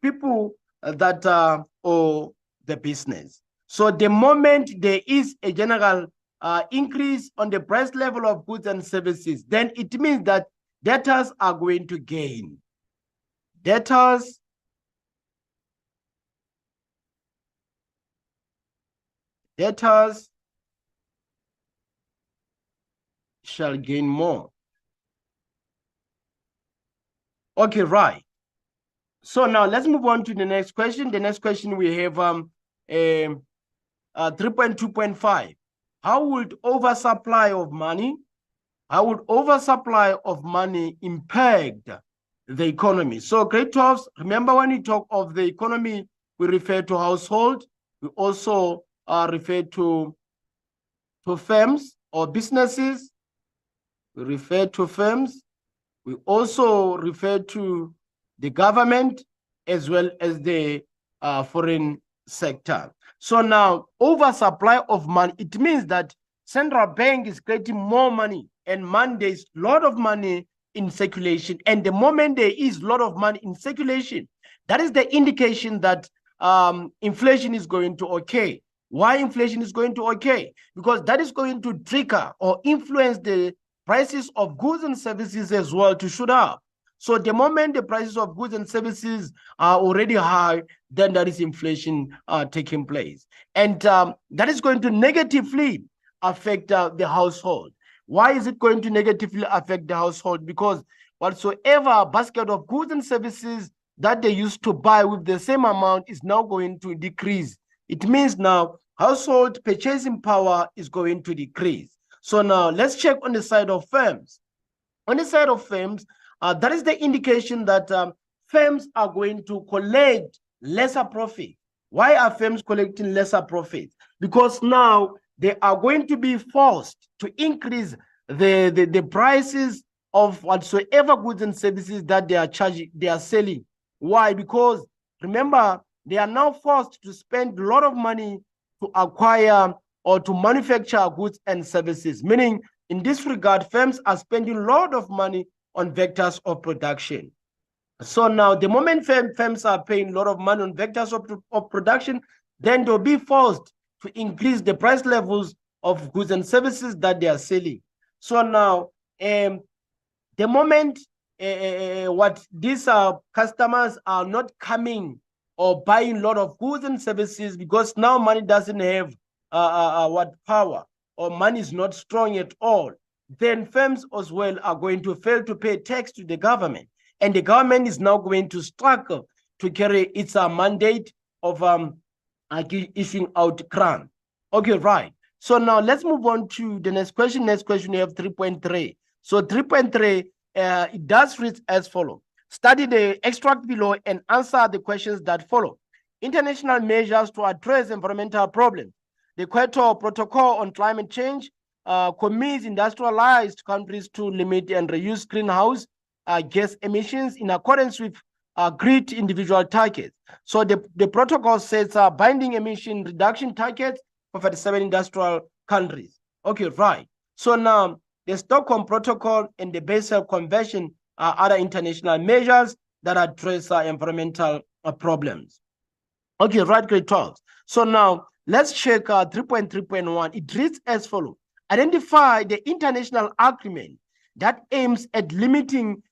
S1: people that owe the business. So the moment there is a general increase on the price level of goods and services, then it means that debtors are going to gain. Debtors shall gain more. Okay, right. So now let's move on to the next question. The next question we have 3.2.5. How would oversupply of money impact the economy. So grade 12s, remember when we talk of the economy, we refer to household. We also refer to firms or businesses. We refer to firms. We also refer to the government as well as the foreign sector. So now, oversupply of money, it means that central bank is creating more money, and there is a lot of money in circulation. And the moment there is a lot of money in circulation, that is the indication that inflation is going to occur. Why inflation is going to occur? Because that is going to trigger or influence the prices of goods and services as well to shoot up. So the moment the prices of goods and services are already high, then there is inflation taking place. And that is going to negatively affect the household. Why is it going to negatively affect the household? Because whatsoever basket of goods and services that they used to buy with the same amount is now going to decrease. It means now household purchasing power is going to decrease. So now let's check on the side of firms. On the side of firms, that is the indication that firms are going to collect lesser profit. Why are firms collecting lesser profit? Because now they are going to be forced to increase the prices of whatsoever goods and services that they are charging, they are selling. Why? Because remember, they are now forced to spend a lot of money to acquire or to manufacture goods and services. Meaning, in this regard, firms are spending a lot of money on vectors of production. So now, the moment firms are paying a lot of money on vectors of production, then they'll be forced to increase the price levels of goods and services that they are selling. So now, the moment what these customers are not coming or buying a lot of goods and services, because now money doesn't have what power, or money is not strong at all, then firms as well are going to fail to pay tax to the government. And the government is now going to struggle to carry its mandate of issuing out grant. Okay, right. So now let's move on to the next question. Next question, we have 3.3. So 3.3, it does read as follows. Study the extract below and answer the questions that follow. International measures to address environmental problems. The Kyoto Protocol on Climate Change commits industrialized countries to limit and reduce greenhouse gas emissions in accordance with agreed individual targets. So the protocol sets binding emission reduction targets for 47 industrial countries. Okay, right. So now the Stockholm Protocol and the B.SAM Convention are other international measures that address environmental problems. Okay, right, grade 12. So now let's check 3.3.1. It reads as follows. Identify the international agreement that aims at limiting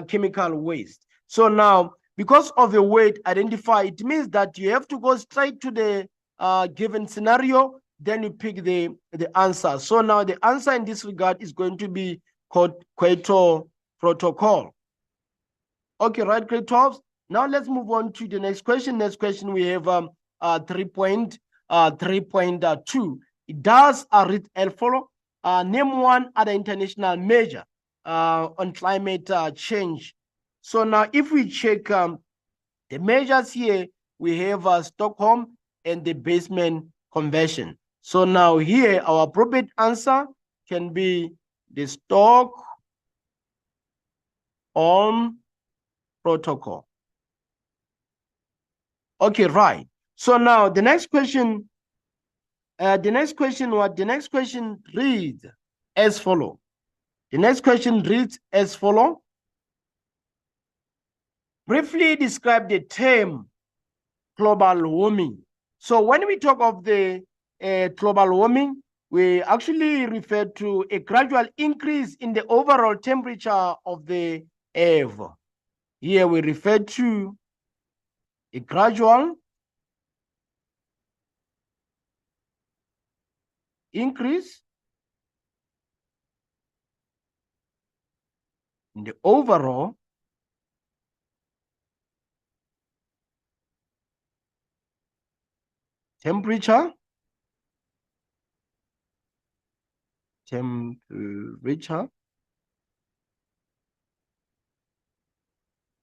S1: chemical waste. So now, because of the word identify, it means that you have to go straight to the given scenario, then you pick the answer. So now the answer in this regard is going to be called Kyoto Protocol. Okay, right, grade 12. Now let's move on to the next question. Next question, we have 3.2. It does read as follows. Name one other international measure on climate change. So now if we check the measures here, we have Stockholm and the B.SAM Convention. So now here, our appropriate answer can be the Stockholm Protocol. Okay, right. So now the next question, reads as follow. The next question reads as follow. Briefly describe the term global warming. So when we talk of the global warming, we actually refer to a gradual increase in the overall temperature of the Earth. Here we refer to a gradual increase in the overall temperature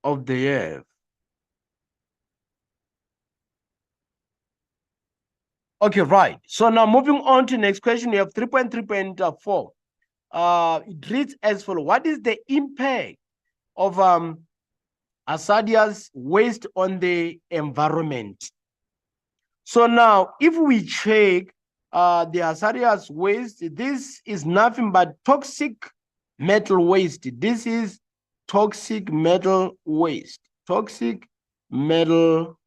S1: of the year. Okay, right. So now moving on to next question, we have 3.3.4. It reads as follows. What is the impact of hazardous waste on the environment? So now, if we check the hazardous waste, this is nothing but toxic metal waste. This is toxic metal waste. Toxic metal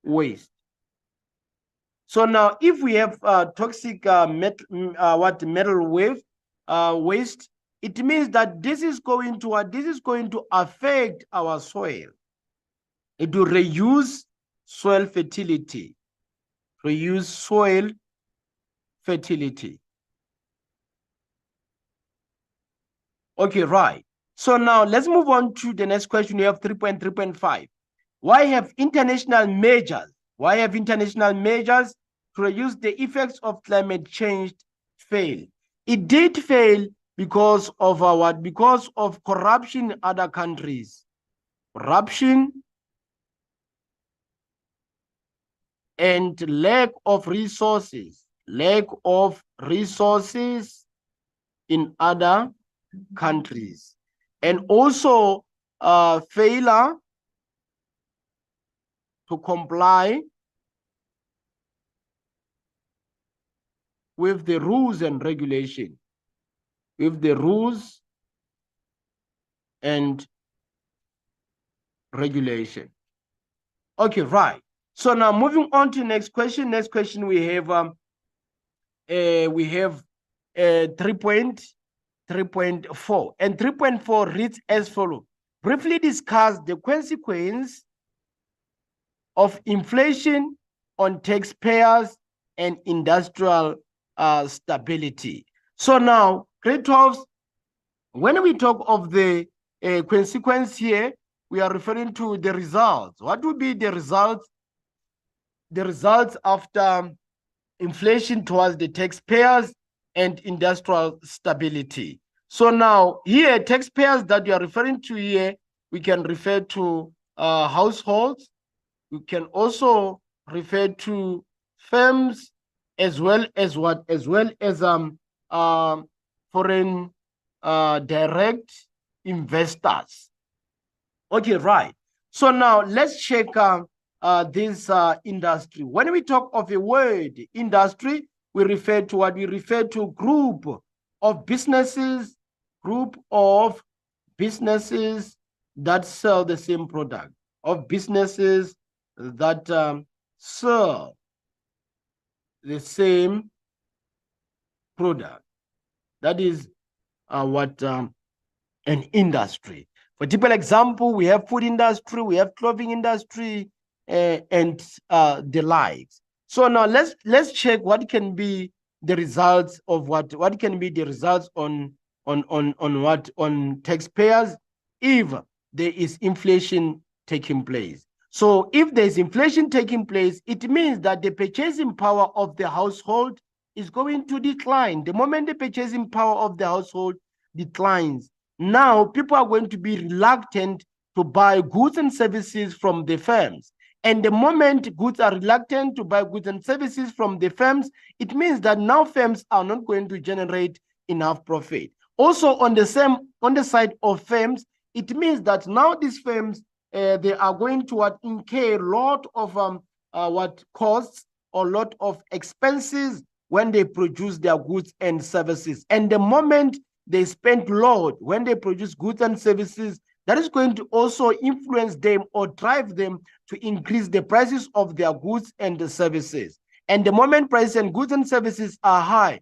S1: waste. So now, if we have toxic metal waste, it means that this is going to affect our soil. It will reduce soil fertility. Reduce soil fertility. Okay, right. So now let's move on to the next question. We have 3.3.5. Why have international measures to reduce the effects of climate change fail? It did fail because of what? Because of corruption in other countries. Corruption and lack of resources. Lack of resources in other countries. And also failure to comply with the rules and regulation. With the rules and regulation. Okay, right. So now moving on to next question. Next question we have 3.3.4, and 3.4 reads as follows. Briefly discuss the consequence of inflation on taxpayers and industrial stability. So now, grade 12, when we talk of the consequence here, we are referring to the results. What would be the results? The results after inflation towards the taxpayers and industrial stability. So now here, taxpayers that you are referring to here, we can refer to households. We can also refer to firms, as well as what? As well as foreign direct investors. Okay, right. So now let's check this industry. When we talk of a word industry, we refer to what? We refer to group of businesses that sell the same product, of businesses that sell the same product. That is what an industry. For typical example, we have food industry, we have clothing industry, and the likes. So now let's check what can be the results of what can be the results on taxpayers if there is inflation taking place. So if there is inflation taking place, it means that the purchasing power of the household is going to decline. The moment the purchasing power of the household declines, now people are going to be reluctant to buy goods and services from the firms. And the moment goods are reluctant to buy goods and services from the firms, it means that now firms are not going to generate enough profit. Also, on the side of firms, it means that now these firms they are going to incur a lot of costs or a lot of expenses when they produce their goods and services. And the moment they spend a lot when they produce goods and services, that is going to also influence them or drive them to increase the prices of their goods and the services. And the moment prices and goods and services are high,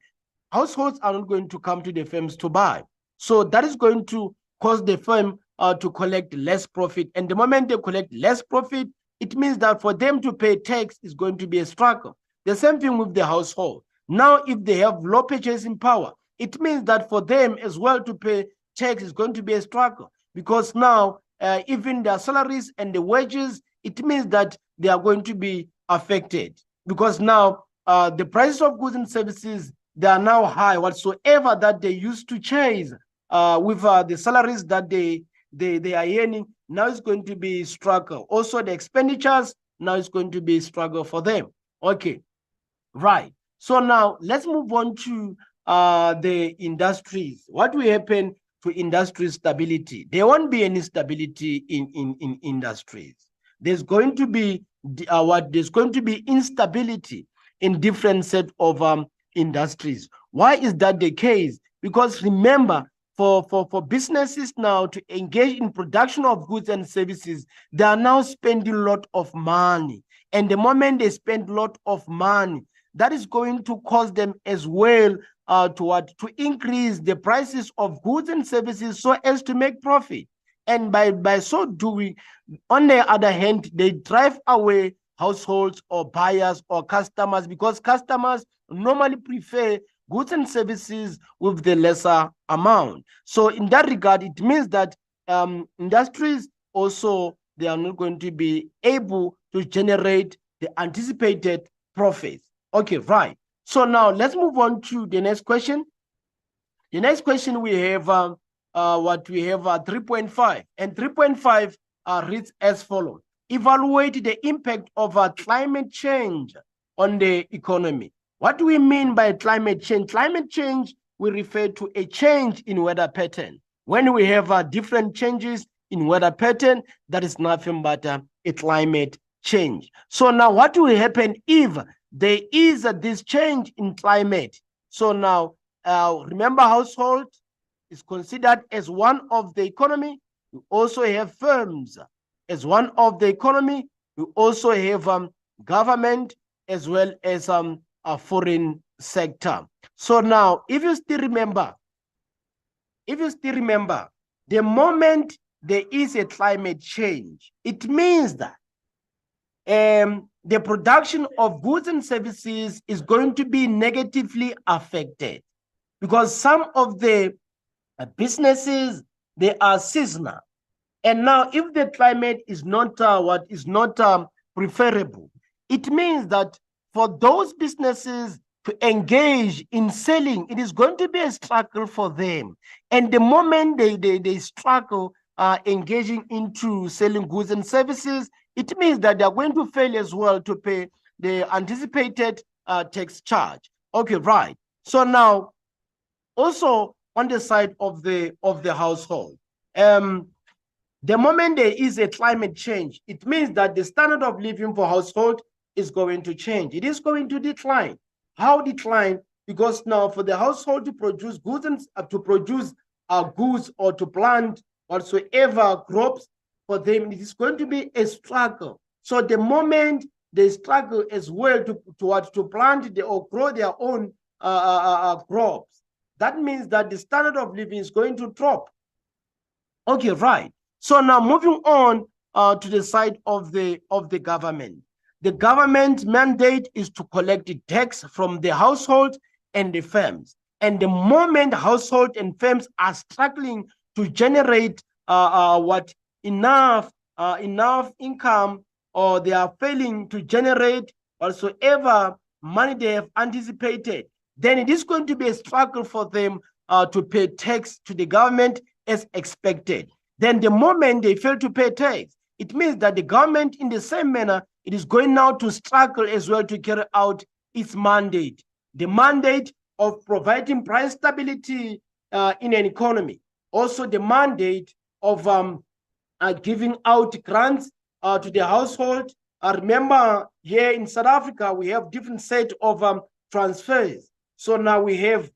S1: households are not going to come to the firms to buy. So that is going to cause the firm to collect less profit. And the moment they collect less profit, it means that for them to pay tax is going to be a struggle. The same thing with the household. Now, if they have low purchasing power, it means that for them as well to pay tax is going to be a struggle, because now even their salaries and the wages, it means that they are going to be affected, because now the prices of goods and services, they are now high whatsoever that they used to chase with the salaries that they they are earning, now it's going to be struggle. Also, the expenditures, now it's going to be struggle for them. Okay, right. So now let's move on to the industries. What will happen to industry stability? There won't be any stability in industries. There's going to be there's going to be instability in different set of industries. Why is that the case? Because remember, for businesses now to engage in production of goods and services, they are now spending a lot of money. And the moment they spend a lot of money, that is going to cause them as well to increase the prices of goods and services so as to make profit. And by so doing, on the other hand, they drive away households or buyers or customers, because customers normally prefer goods and services with the lesser amount. So in that regard, it means that industries also, they are not going to be able to generate the anticipated profits. Okay, right. So now let's move on to the next question. The next question we have 3.5, and 3.5 reads as follows: evaluate the impact of climate change on the economy. What do we mean by climate change? Climate change, we refer to a change in weather pattern. When we have different changes in weather pattern, that is nothing but a climate change. So now what will happen if there is this change in climate? So now remember, household is considered as one of the economy. We also have firms as one of the economy. We also have government as well as a foreign sector. So now, if you still remember, the moment there is a climate change, it means that the production of goods and services is going to be negatively affected, because some of the businesses, they are seasonal. And now if the climate is not preferable, it means that for those businesses to engage in selling, it is going to be a struggle for them. And the moment they struggle engaging into selling goods and services, it means that they are going to fail as well to pay the anticipated tax charge. Okay, right. So now, also on the side of the household, the moment there is a climate change, it means that the standard of living for household is going to change. It is going to decline. How decline? Because now for the household to produce goods and goods or to plant whatsoever crops, for them it is going to be a struggle. So the moment they struggle as well to plant or grow their own crops, that means that the standard of living is going to drop. Okay, right. So now moving on to the side of the government. The government mandate is to collect the tax from the household and the firms. And the moment household and firms are struggling to generate enough income, or they are failing to generate whatsoever money they have anticipated, then it is going to be a struggle for them to pay tax to the government as expected. Then the moment they fail to pay tax, it means that the government, in the same manner, it is going now to struggle as well to carry out its mandate, the mandate of providing price stability in an economy. Also the mandate of giving out grants to the household. Remember, here in South Africa, we have different set of transfers. So now we have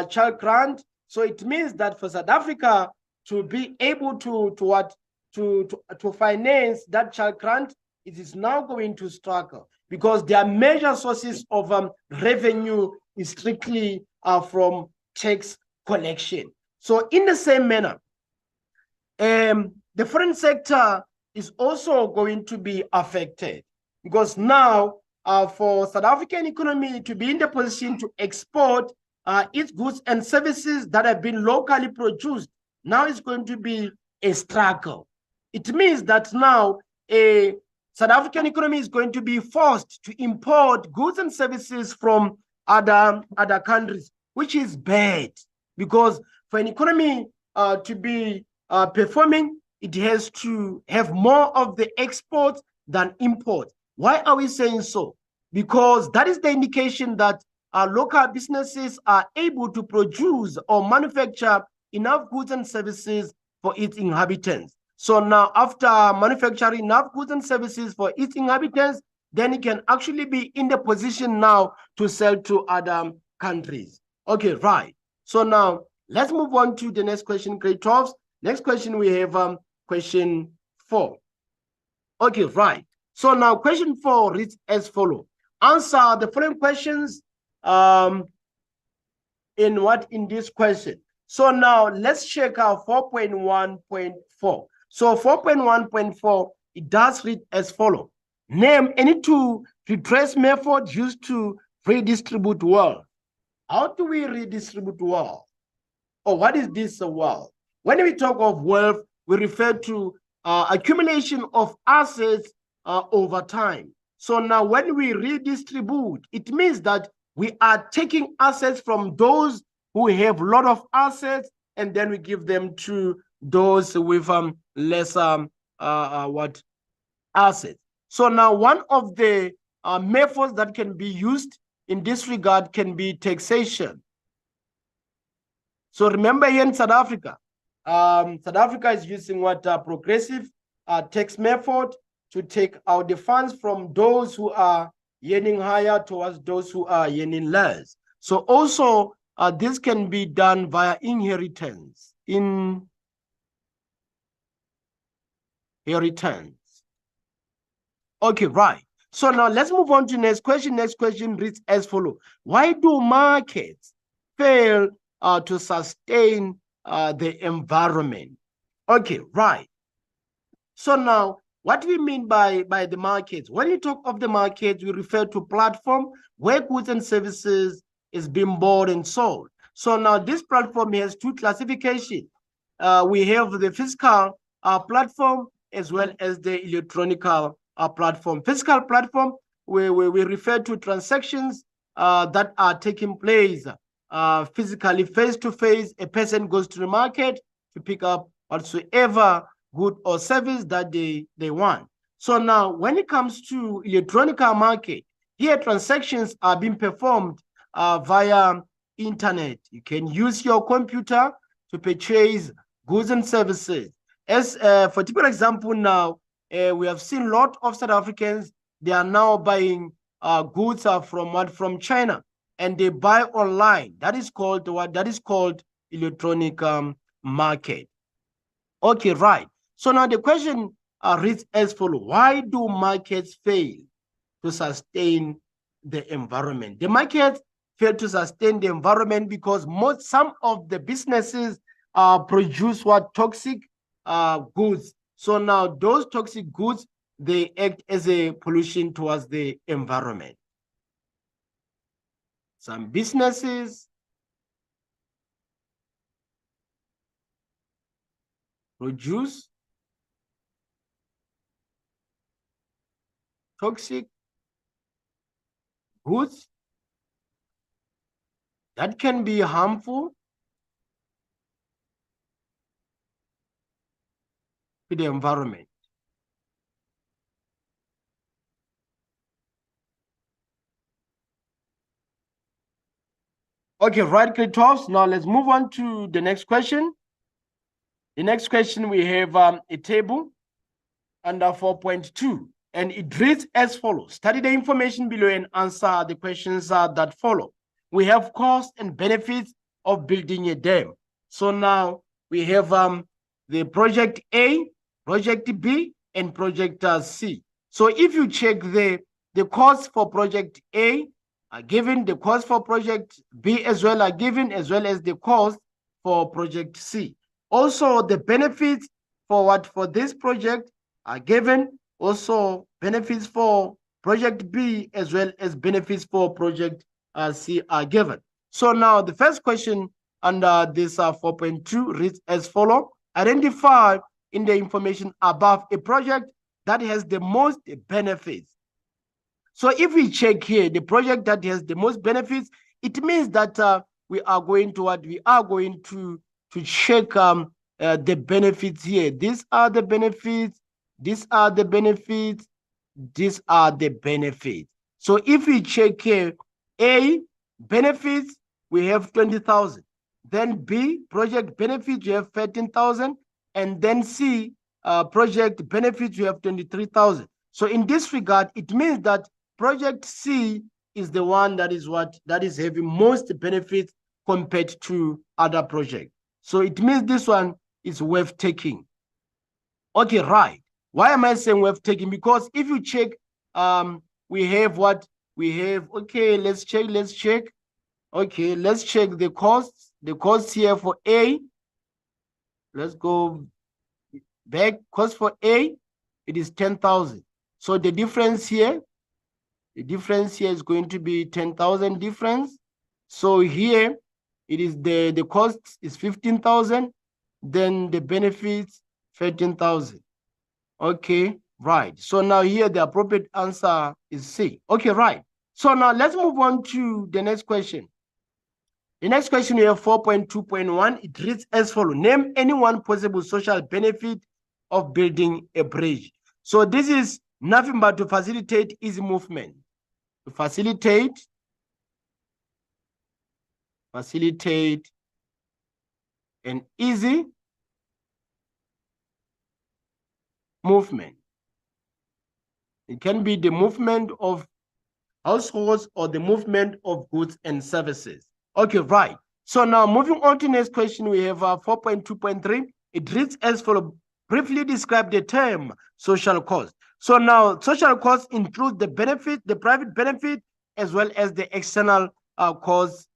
S1: child grant. So it means that for South Africa to be able to finance that child grant, it is now going to struggle, because their major sources of revenue is strictly from tax collection. So in the same manner, the foreign sector is also going to be affected, because now for South African economy to be in the position to export its goods and services that have been locally produced, now it's going to be a struggle. It means that now a South African economy is going to be forced to import goods and services from other countries, which is bad, because for an economy to be performing, it has to have more of the export than import. Why are we saying so? Because that is the indication that local businesses are able to produce or manufacture enough goods and services for its inhabitants. So now, after manufacturing enough goods and services for its inhabitants, then it can actually be in the position now to sell to other countries. Okay, right. So now, let's move on to the next question, grade 12. Next question, we have question 4. Okay, right. So now, question 4 reads as follows. Answer the following questions in this question. So now let's check out 4.1.4. So 4.1.4, it does read as follows. Name any two redress methods used to redistribute wealth. How do we redistribute wealth? Or what is this wealth? When we talk of wealth, we refer to accumulation of assets over time. So now when we redistribute, it means that we are taking assets from those who have a lot of assets, and then we give them to those with lesser assets. So now one of the methods that can be used in this regard can be taxation. So remember, here in South Africa is using what progressive tax method to take out the funds from those who are earning higher towards those who are earning less. So also this can be done via inheritance. Inheritance. Okay, right. So now let's move on to next question. Next question reads as follows. Why do markets fail to sustain the environment? Okay, right. So now, what do we mean by the markets? When you talk of the markets, we refer to platform where goods and services is being bought and sold. So now this platform has two classifications. We have the physical platform as well as the electronic platform. Physical platform, we refer to transactions that are taking place physically, face-to-face. A person goes to the market to pick up whatsoever good or service that they want. So now, when it comes to electronic market, here transactions are being performed via internet. You can use your computer to purchase goods and services. As for typical example now, we have seen a lot of South Africans, they are now buying goods from China, and they buy online. That is called what? That is called electronic market. Okay, right. So now the question reads as follows. Why do markets fail to sustain the environment? The markets fail to sustain the environment because some of the businesses produce what? Toxic goods. So now those toxic goods, they act as a pollution towards the environment. Some businesses produce toxic goods that can be harmful to the environment. Okay, right, grade 12. Now let's move on to the next question. The next question, we have a table under 4.2, and it reads as follows. Study the information below and answer the questions that follow. We have costs and benefits of building a dam. So now we have the project A, project B, and project C. So if you check the costs for project A are given, the cost for project B as well are given, as well as the cost for project C. Also, the benefits for this project are given. Also, benefits for project B as well as benefits for project C are given. So now the first question under this 4.2 reads as follows. Identify in the information above a project that has the most benefits. So if we check here, the project that has the most benefits, it means that we are going to check the benefits here. These are the benefits. These are the benefits. These are the benefits. So if we check here, A, benefits, we have 20,000. Then B, project benefits, you have 13,000. And then C, project benefits, you have 23,000. So in this regard, it means that project C is the one that is having most benefits compared to other projects. So it means this one is worth taking. Okay, right. Why am I saying worth taking? Because if you check, we have what we have. Okay, let's check. Okay, let's check the costs. The costs here for A. Let's go back. Cost for A, it is 10,000. So the difference here is going to be 10,000 difference. So here it is the cost is 15,000. Then the benefits 13,000. Okay, right. So now here the appropriate answer is C. Okay, right. So now let's move on to the next question. The next question we have 4.2.1. It reads as follows. Name any one possible social benefit of building a bridge. So this is nothing but to facilitate easy movement. To facilitate an easy movement. It can be the movement of households or the movement of goods and services. Okay, right. So now moving on to the next question, we have 4.2.3. It reads as follows. Briefly describe the term social cost. So now social cost includes the benefit, the private benefit, as well as the external costs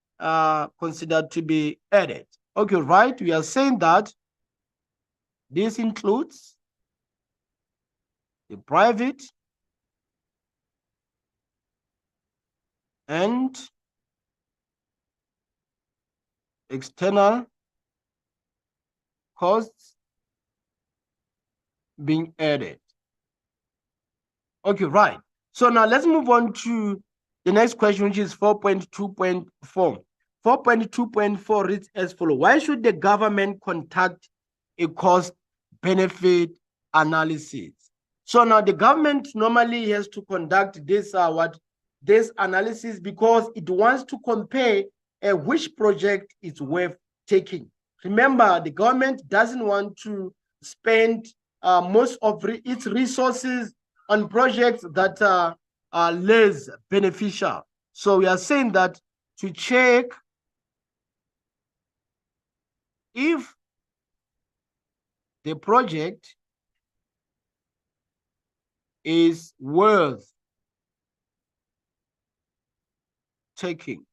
S1: considered to be added. Okay, right. We are saying that this includes the private and external costs being added. Okay, right. So now let's move on to the next question, which is 4.2.4. 4.2.4 reads as follows. Why should the government conduct a cost-benefit analysis? So now the government normally has to conduct this analysis because it wants to compare which project is worth taking. Remember, the government doesn't want to spend most of its resources on projects that are less beneficial. So we are saying that to check if the project is worth taking.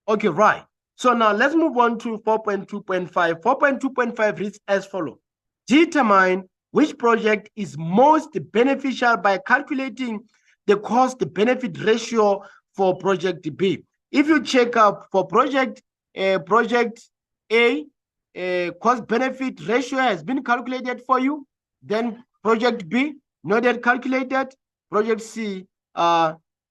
S1: Okay, right. So now let's move on to 4.2.5. 4.2.5 reads as follows. Determine which project is most beneficial by calculating the cost-benefit ratio for project B. If you check up for project A, cost-benefit ratio has been calculated for you. Then project B, not yet calculated. Project C,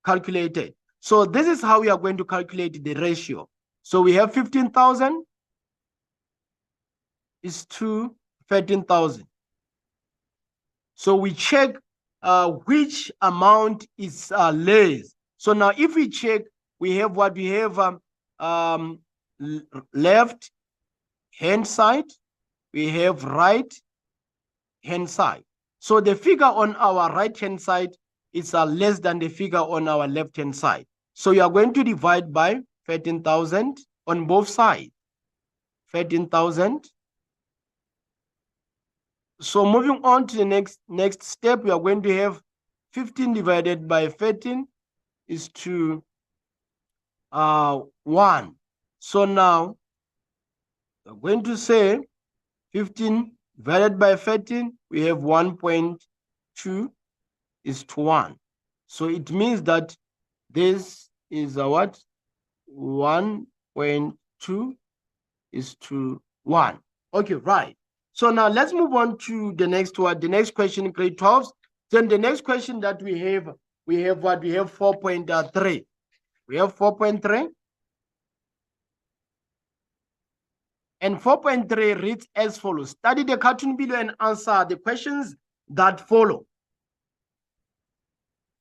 S1: calculated. So this is how we are going to calculate the ratio. So we have 15,000 is to 13,000. So we check which amount is less. So now if we check, we have what we have left hand side, we have right hand side. So the figure on our right hand side is less than the figure on our left hand side. So you are going to divide by 13,000 on both sides. 13,000. So moving on to the next step, we are going to have 15 divided by 13 is to 1. So now we're going to say 15 divided by 13, we have 1.2 is to 1. So it means that this is a what? 1.2 is to 1. Okay, right. So now let's move on to the next one. The next question in grade 12. Then the next question that we have what? We have 4.3. We have 4.3. And 4.3 reads as follows. Study the cartoon below and answer the questions that follow.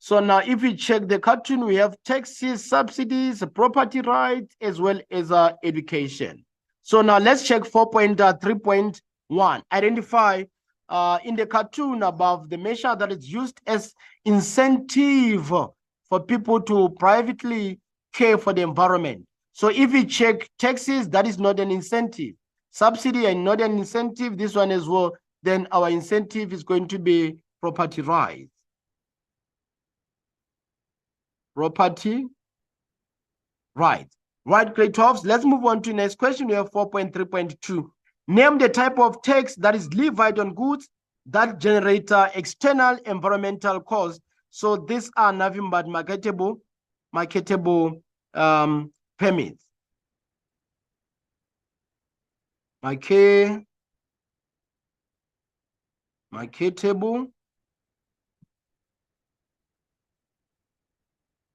S1: So now if we check the cartoon, we have taxes, subsidies, property rights, as well as education. So now let's check 4.3.1. Identify in the cartoon above the measure that is used as incentive for people to privately care for the environment. So if we check taxes, that is not an incentive. Subsidy and not an incentive, this one as well, then our incentive is going to be property rights. Property rights. Right, grade 12. Let's move on to the next question. We have 4.3.2. Name the type of tax that is levied on goods that generate external environmental costs. So these are nothing but marketable permits. Marketable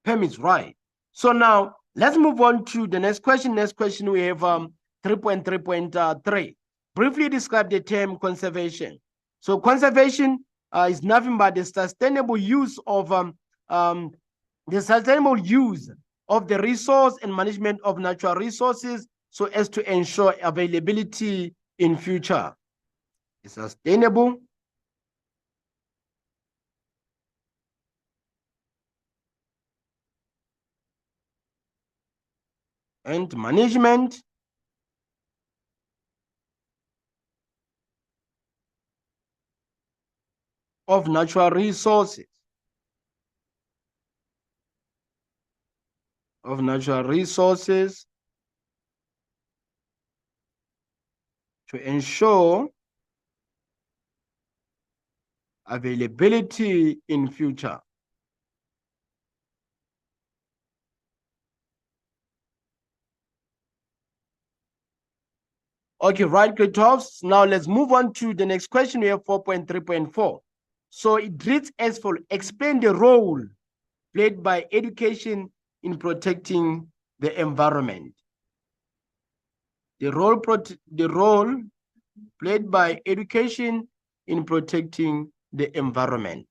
S1: permits, right? So now let's move on to the next question. Next question we have 3.3.3. Briefly describe the term conservation. So conservation is nothing but the sustainable use of the resource and management of natural resources so as to ensure availability in future. Sustainable and management of natural resources. To ensure availability in future. Okay, right, grade 12. Now let's move on to the next question. We have 4.3.4. So it reads as follows. Explain the role played by education in protecting the environment. The role played by education in protecting the environment.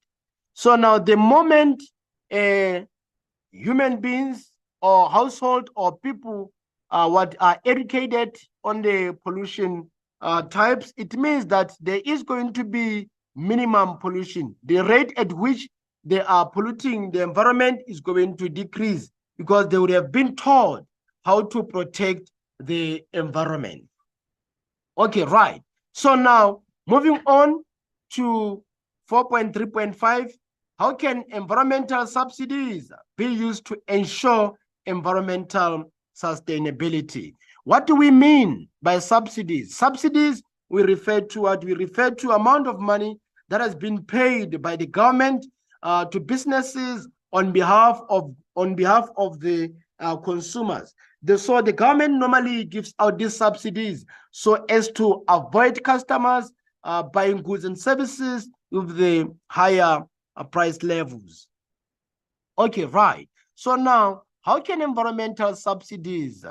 S1: So now the moment human beings or household or people are educated on the pollution types, it means that there is going to be minimum pollution. The rate at which they are polluting the environment is going to decrease because they would have been taught how to protect the environment. Okay, right. So now moving on to 4.3.5, how can environmental subsidies be used to ensure environmental sustainability? What do we mean by subsidies? Subsidies, we refer to what we refer to amount of money that has been paid by the government to businesses on behalf of the consumers. So the government normally gives out these subsidies so as to avoid customers buying goods and services with the higher price levels. Okay, right. So now, how can environmental subsidies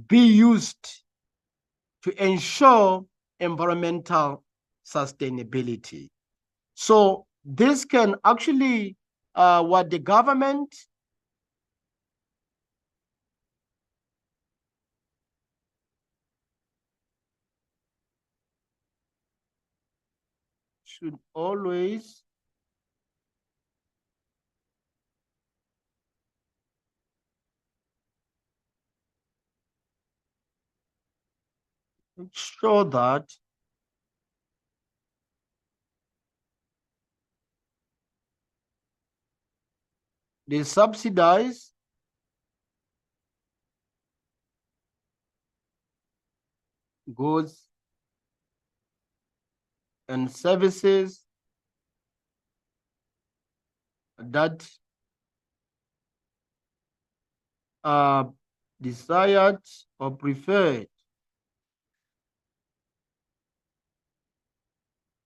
S1: be used to ensure environmental sustainability? So this can actually, what the government should always ensure that they subsidize goods and services that are desired or preferred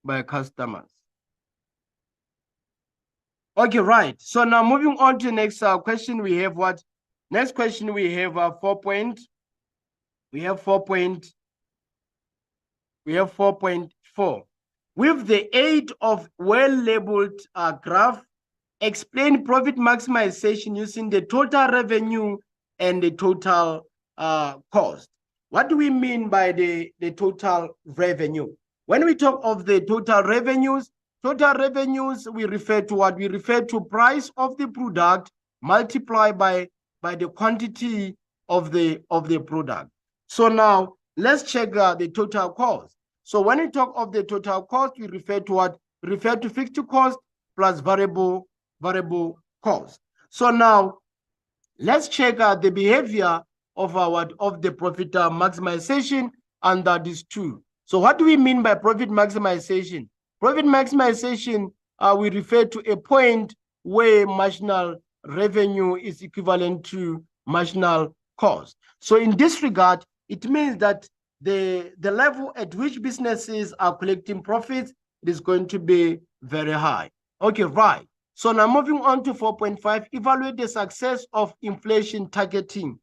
S1: by customers. Okay, right. So now moving on to the next question, we have what? Next question we have 4.4. We have 4.4. With the aid of well-labeled graph, explain profit maximization using the total revenue and the total cost. What do we mean by the total revenue? When we talk of the total revenues, we refer to what? We refer to price of the product multiplied by the quantity of the product. So now let's check the total cost. So when we talk of the total cost, we refer to what? We refer to fixed cost plus variable cost. So now let's check the behavior of the profit maximization under these two. So what do we mean by profit maximization? Profit maximization, we refer to a point where marginal revenue is equivalent to marginal cost. So in this regard, it means that the level at which businesses are collecting profits is going to be very high. Okay, right. So now moving on to 4.5, evaluate the success of inflation targeting.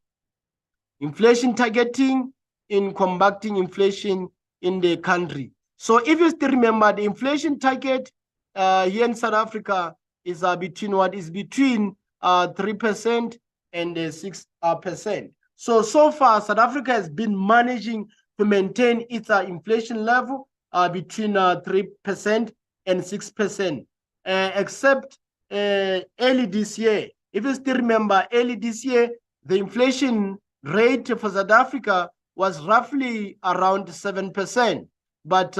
S1: Inflation targeting in combating inflation in the country. So if you still remember, the inflation target here in South Africa is between what? Is between 3% and 6%. So far, South Africa has been managing to maintain its inflation level between 3% and 6%, except early this year. If you still remember, early this year, the inflation rate for South Africa was roughly around 7%. But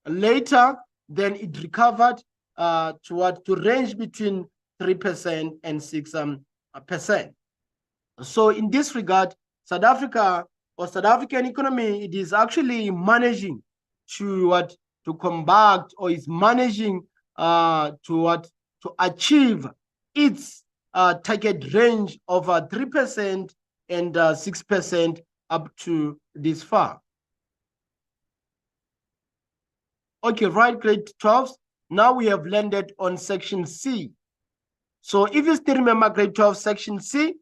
S1: later, then it recovered to range between 3% and 6%. So in this regard, South Africa or South African economy, it is actually managing to combat, or is managing to achieve its target range of 3% and 6% up to this far. Okay, right, grade 12. Now we have landed on section C. So if you still remember grade 12 section C,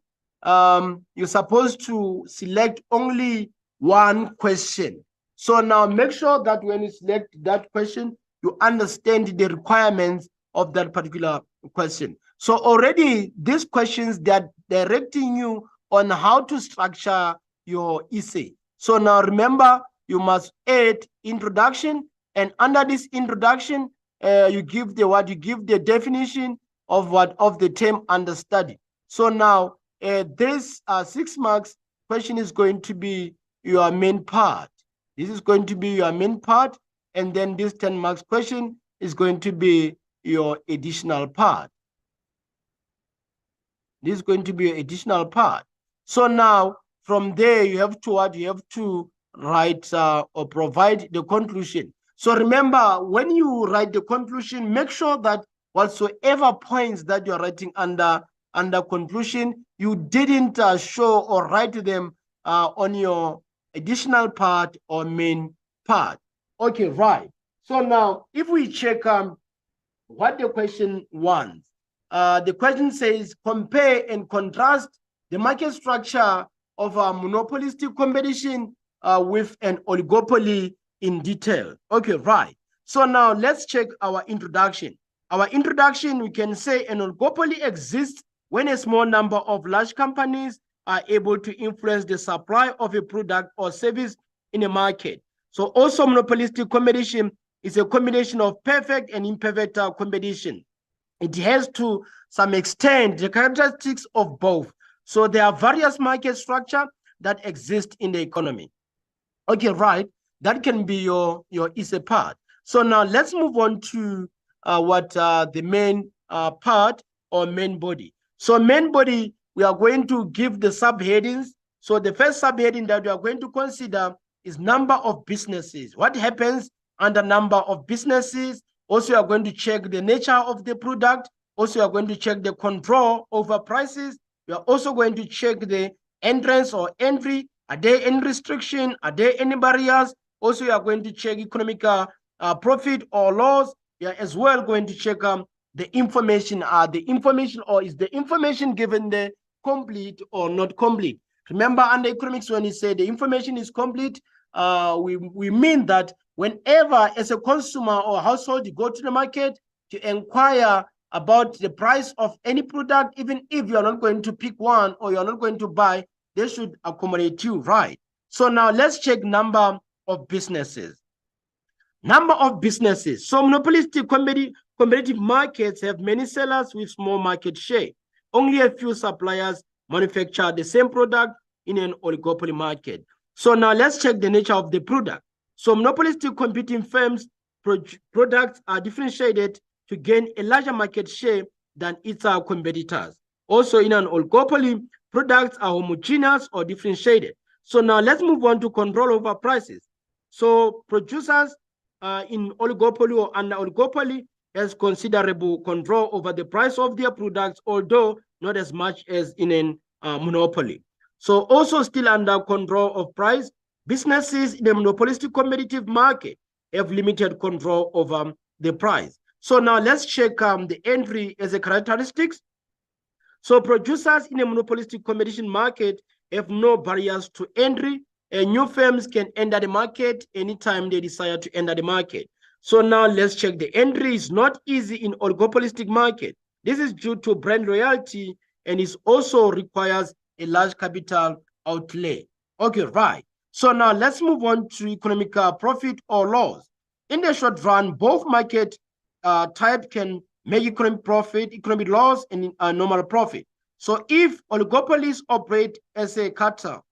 S1: you're supposed to select only one question. So now make sure that when you select that question, you understand the requirements of that particular question. So already these questions, they're directing you on how to structure your essay. So now remember, you must add introduction, and under this introduction, you give the definition of the term understudy. So now this 6 marks question is going to be your main part. This is going to be your main part, and then this 10 marks question is going to be your additional part. This is going to be your additional part. So now from there, you have to write or provide the conclusion. So remember, when you write the conclusion, make sure that whatsoever points that you're writing under conclusion, you didn't show or write them on your additional part or main part. Okay, right. So now if we check what the question wants, the question says, compare and contrast the market structure of a monopolistic competition with an oligopoly in detail. Okay, right. So now let's check our introduction. Our introduction, we can say an oligopoly exists when a small number of large companies are able to influence the supply of a product or service in a market. So also monopolistic competition is a combination of perfect and imperfect competition. It has to some extent the characteristics of both. So there are various market structures that exist in the economy. Okay, right. That can be your essay part. So now let's move on to the main part or main body. So main body, we are going to give the subheadings. So the first subheading that we are going to consider is number of businesses. What happens under number of businesses? Also, you are going to check the nature of the product. Also, you are going to check the control over prices. You are also going to check the entrance or entry. Are there any restriction? Are there any barriers? Also, you are going to check economic profit or loss. You are as well going to check the information. Is the information given there complete or not complete? Remember, under economics, when you say the information is complete, we mean that whenever as a consumer or household you go to the market to inquire about the price of any product, even if you're not going to pick one or you're not going to buy, they should accommodate you, right? So now let's check number of businesses. Number of businesses. So monopolistic competitive markets have many sellers with small market share. Only a few suppliers manufacture the same product in an oligopoly market. So now let's check the nature of the product. So monopolistic competing firms' products are differentiated to gain a larger market share than its competitors. Also, in an oligopoly, products are homogeneous or differentiated. So now let's move on to control over prices. So producers in oligopoly or under oligopoly has considerable control over the price of their products, although not as much as in a monopoly. So also still under control of price, businesses in a monopolistic competitive market have limited control over the price. So now let's check the entry as a characteristics. So producers in a monopolistic competition market have no barriers to entry, and new firms can enter the market anytime they desire to enter the market. So now let's check the entry is not easy in oligopolistic market. This is due to brand loyalty, and it also requires a large capital outlay. Okay, right. So now let's move on to economic profit or loss. In the short run, both market type can make economic profit, economic loss, and normal profit. So if oligopolies operate as a cartel,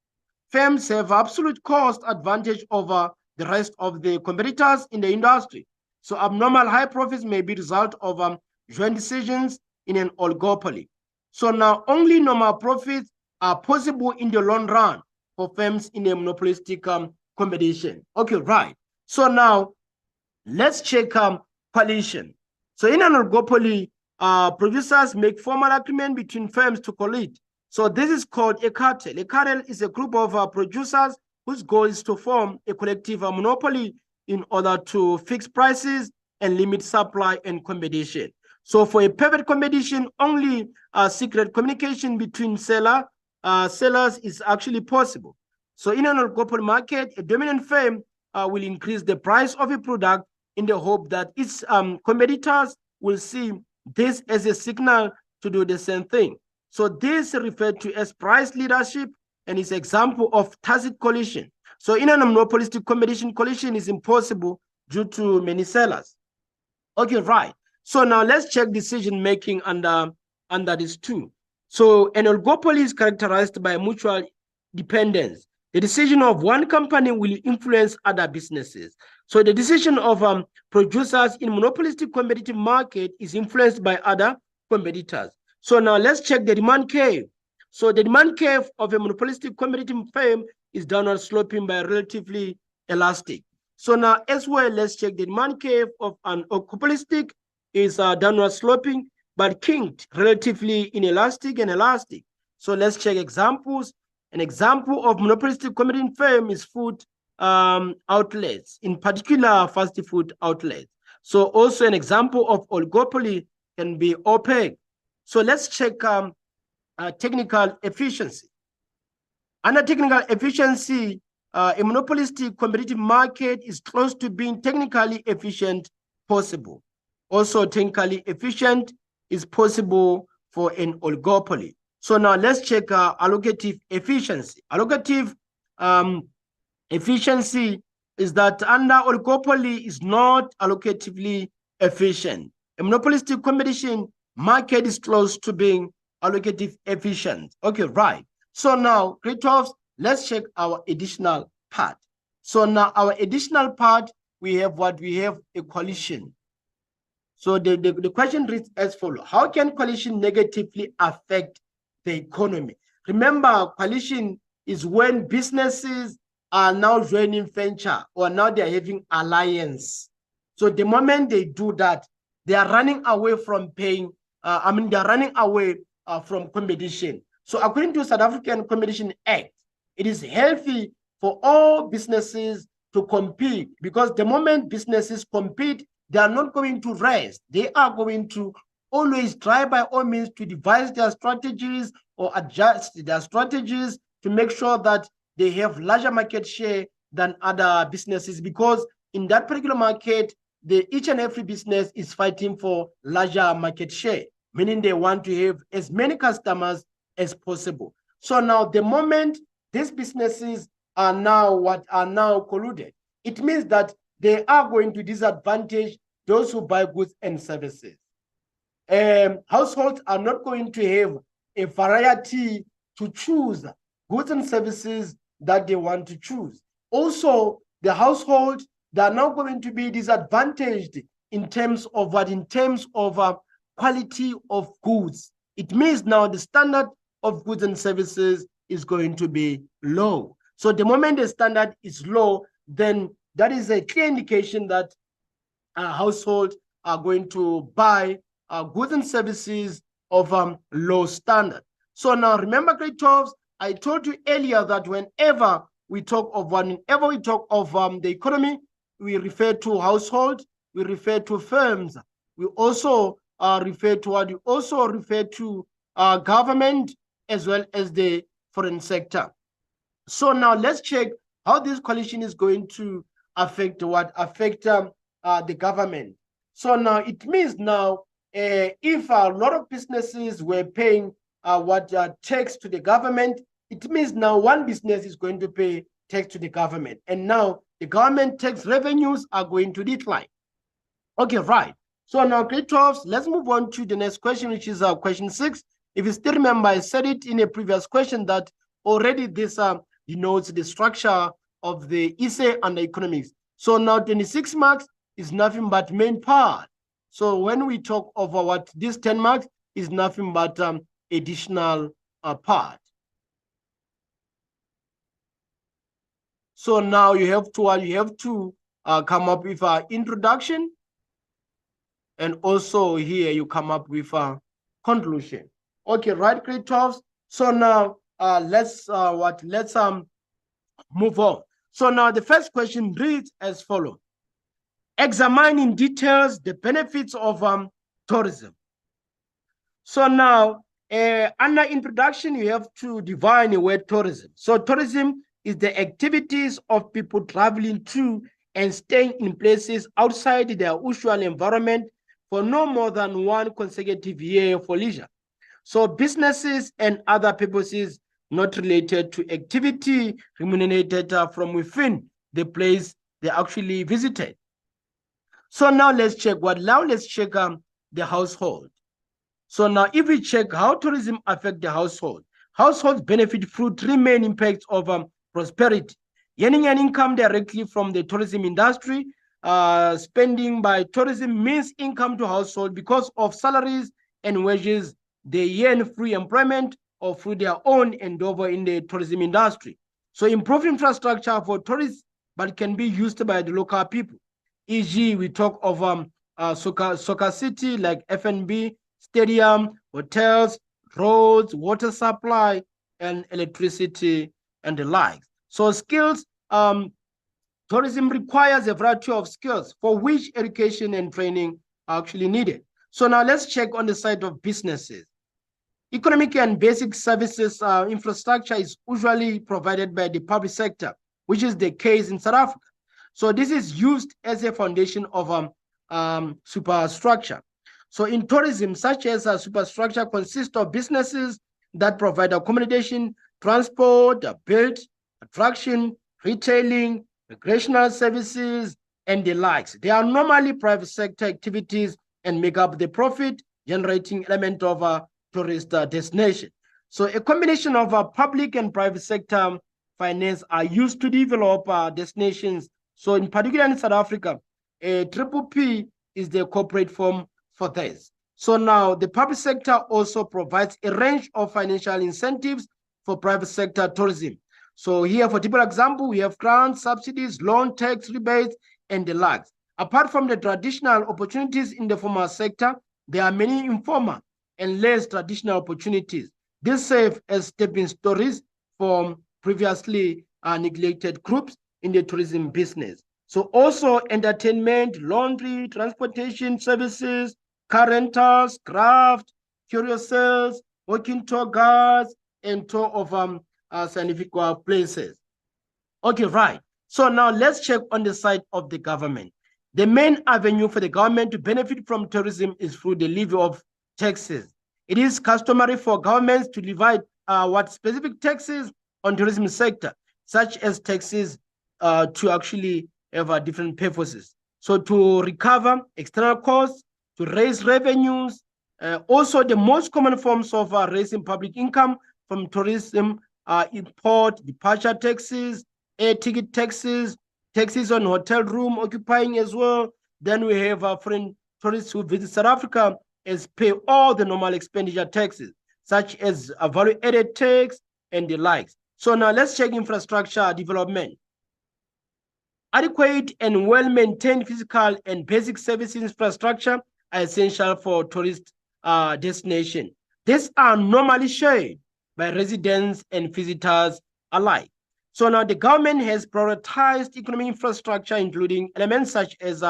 S1: firms have absolute cost advantage over the rest of the competitors in the industry. So abnormal high profits may be result of joint decisions in an oligopoly. So now only normal profits are possible in the long run for firms in a monopolistic competition. Okay, right. So now let's check coalition. So in an oligopoly, producers make formal agreement between firms to collide. So this is called a cartel. A cartel is a group of producers whose goal is to form a collective monopoly in order to fix prices and limit supply and competition. So for a perfect competition, only secret communication between sellers is actually possible. So in an oligopoly market, a dominant firm will increase the price of a product in the hope that its competitors will see this as a signal to do the same thing. So this is referred to as price leadership and is an example of tacit collision. So in a monopolistic competition, collision is impossible due to many sellers. Okay, right. So now let's check decision making under this too. So an oligopoly is characterized by mutual dependence. The decision of one company will influence other businesses. So the decision of producers in monopolistic competitive market is influenced by other competitors. So now let's check the demand curve. So the demand curve of a monopolistic competitive firm is downward sloping by relatively elastic. So now as well, let's check the demand curve of an oligopolistic is downward sloping, but kinked relatively inelastic and elastic. So let's check examples. An example of monopolistic competing firm is food outlets, in particular fast food outlets. So also an example of oligopoly can be opaque. So let's check technical efficiency. Under technical efficiency, a monopolistic competitive market is close to being technically efficient possible. Also, technically efficient is possible for an oligopoly. So now let's check allocative efficiency. Allocative efficiency is that under oligopoly is not allocatively efficient. A monopolistic competition market is close to being allocative efficient. Okay, right. So now, trade-offs, let's check our additional part. So now our additional part, we have a collision. So the question reads as follows. How can collision negatively affect the economy? Remember, coalition is when businesses are now joining venture or now they're having alliance. So the moment they do that, they are running away from paying, they're running away from competition. So according to South African Competition Act, it is healthy for all businesses to compete, because the moment businesses compete, they are not going to rest. They are going to always try by all means to devise their strategies or adjust their strategies to make sure that they have larger market share than other businesses, because in that particular market, each and every business is fighting for larger market share, meaning they want to have as many customers as possible. So now the moment these businesses are now colluded, it means that they are going to disadvantage those who buy goods and services. Households are not going to have a variety to choose goods and services that they want to choose. Also, the household, they are now going to be disadvantaged in terms of what? In terms of quality of goods. It means now the standard of goods and services is going to be low. So the moment the standard is low, then that is a clear indication that households are going to buy goods and services of low standard. So now remember, grade 12s, I told you earlier that whenever we talk of the economy, we refer to household, we refer to firms, we also refer to government as well as the foreign sector. So now let's check how this coalition is going to affect the government. So now it means now if a lot of businesses were paying tax to the government, it means now one business is going to pay tax to the government, and now the government tax revenues are going to decline. Okay, right. So now grade 12, let's move on to the next question, which is question 6. If you still remember, I said it in a previous question that already this denotes the structure of the essay under economics. So now 26 marks is nothing but main part. So when we talk of this 10 marks is nothing but additional part. So now you have to come up with an introduction, and also here you come up with a conclusion. Okay, right, grade 12. So now let's move on. So now the first question reads as follows: examine in details the benefits of tourism. So now under introduction, you have to define the word tourism. So tourism is the activities of people traveling to and staying in places outside their usual environment for no more than one consecutive year for leisure. So businesses and other purposes not related to activity remunerated from within the place they actually visited. So now let's check the household. So now if we check how tourism affects the household, households benefit through three main impacts of prosperity: earning an income directly from the tourism industry. Spending by tourism means income to household because of salaries and wages they earn through employment or through their own endeavor in the tourism industry. So improve infrastructure for tourists, but can be used by the local people. E.g., we talk of soccer city like F&B, stadium, hotels, roads, water supply, and electricity, and the like. So skills, tourism requires a variety of skills for which education and training are actually needed. So now let's check on the side of businesses. Economic and basic services infrastructure is usually provided by the public sector, which is the case in South Africa. So this is used as a foundation of superstructure. So in tourism, such as superstructure consists of businesses that provide accommodation, transport, build, attraction, retailing, recreational services, and the likes. They are normally private sector activities and make up the profit generating element of a tourist destination. So a combination of public and private sector finance are used to develop destinations. So in particular in South Africa, Triple P is the corporate form for this. So now the public sector also provides a range of financial incentives for private sector tourism. So here, for typical example, we have grants, subsidies, loan, tax rebates, and the likes. Apart from the traditional opportunities in the formal sector, there are many informal and less traditional opportunities. These serve as stepping stories for previously neglected groups in the tourism business. So also entertainment, laundry, transportation services, car rentals, craft, curious sales, walking tour guides, and tour of scientific places. Okay, right. So now let's check on the side of the government. The main avenue for the government to benefit from tourism is through the levy of taxes. It is customary for governments to levy what specific taxes on tourism sector, such as taxes to actually have different purposes. So to recover external costs, to raise revenues. Also, the most common forms of raising public income from tourism are import, departure taxes, air ticket taxes, taxes on hotel room occupying as well. Then we have foreign tourists who visit South Africa as pay all the normal expenditure taxes, such as a value-added tax and the likes. So now let's check infrastructure development. Adequate and well-maintained physical and basic service infrastructure are essential for tourist destination. These are normally shared by residents and visitors alike. So now the government has prioritized economic infrastructure, including elements such as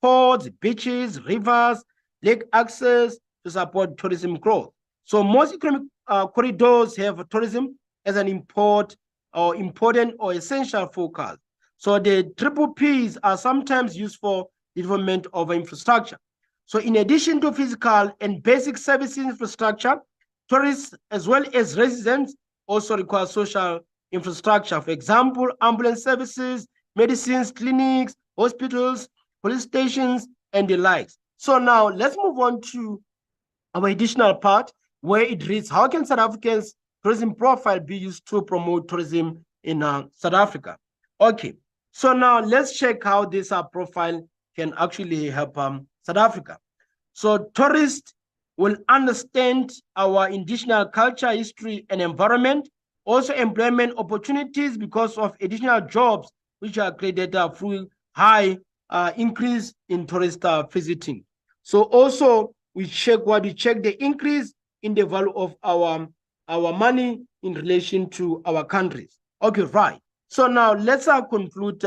S1: ports, beaches, rivers, lake access to support tourism growth. So most economic corridors have tourism as an important or essential focus. So the triple Ps are sometimes used for development of infrastructure. So in addition to physical and basic service infrastructure, tourists as well as residents also require social infrastructure. For example, ambulance services, medicines, clinics, hospitals, police stations, and the likes. So now let's move on to our additional part where it reads, how can South Africa's tourism profile be used to promote tourism in South Africa? Okay, so now let's check how this profile can actually help South Africa. So tourists will understand our indigenous culture, history, and environment. Also employment opportunities because of additional jobs which are created through high increase in tourist visiting. So also we check the increase in the value of our money in relation to our countries. Okay, right. So now let's conclude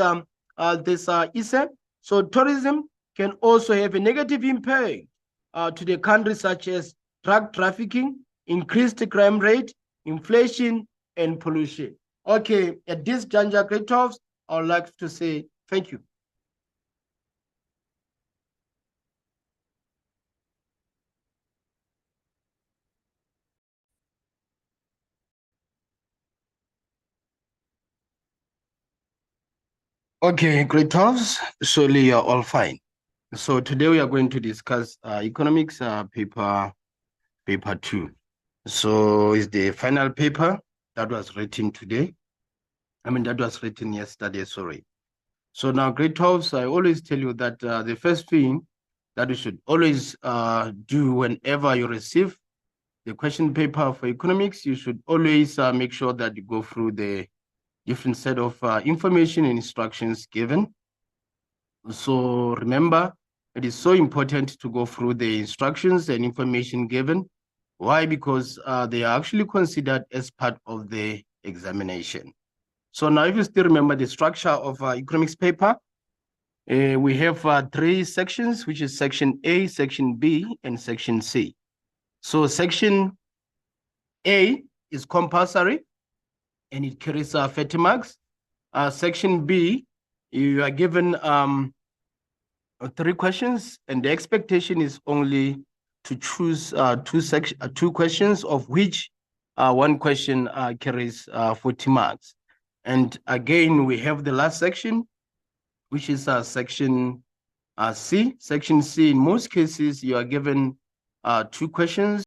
S1: this essay. So tourism can also have a negative impact to the countries such as drug trafficking, increased crime rate, inflation, and pollution. Okay, at this juncture, Great Talks, I would like to say thank you. Okay, Great Talks, surely you're all fine. So today we are going to discuss economics paper 2. So it's the final paper that was written today. That was written yesterday, sorry. So now, Great Talks, I always tell you that the first thing that you should always do whenever you receive the question paper for economics, you should always make sure that you go through the different set of information and instructions given. So remember, it is so important to go through the instructions and information given. Why? Because they are actually considered as part of the examination. So now if you still remember the structure of economics paper, we have 3 sections, which is section A, section B, and section C. So section A is compulsory, and it carries 30 marks. Section B, you are given 3 questions, and the expectation is only to choose 2 questions, of which 1 question carries 40 marks. And again, we have the last section, which is section C. Section C, in most cases, you are given 2 questions.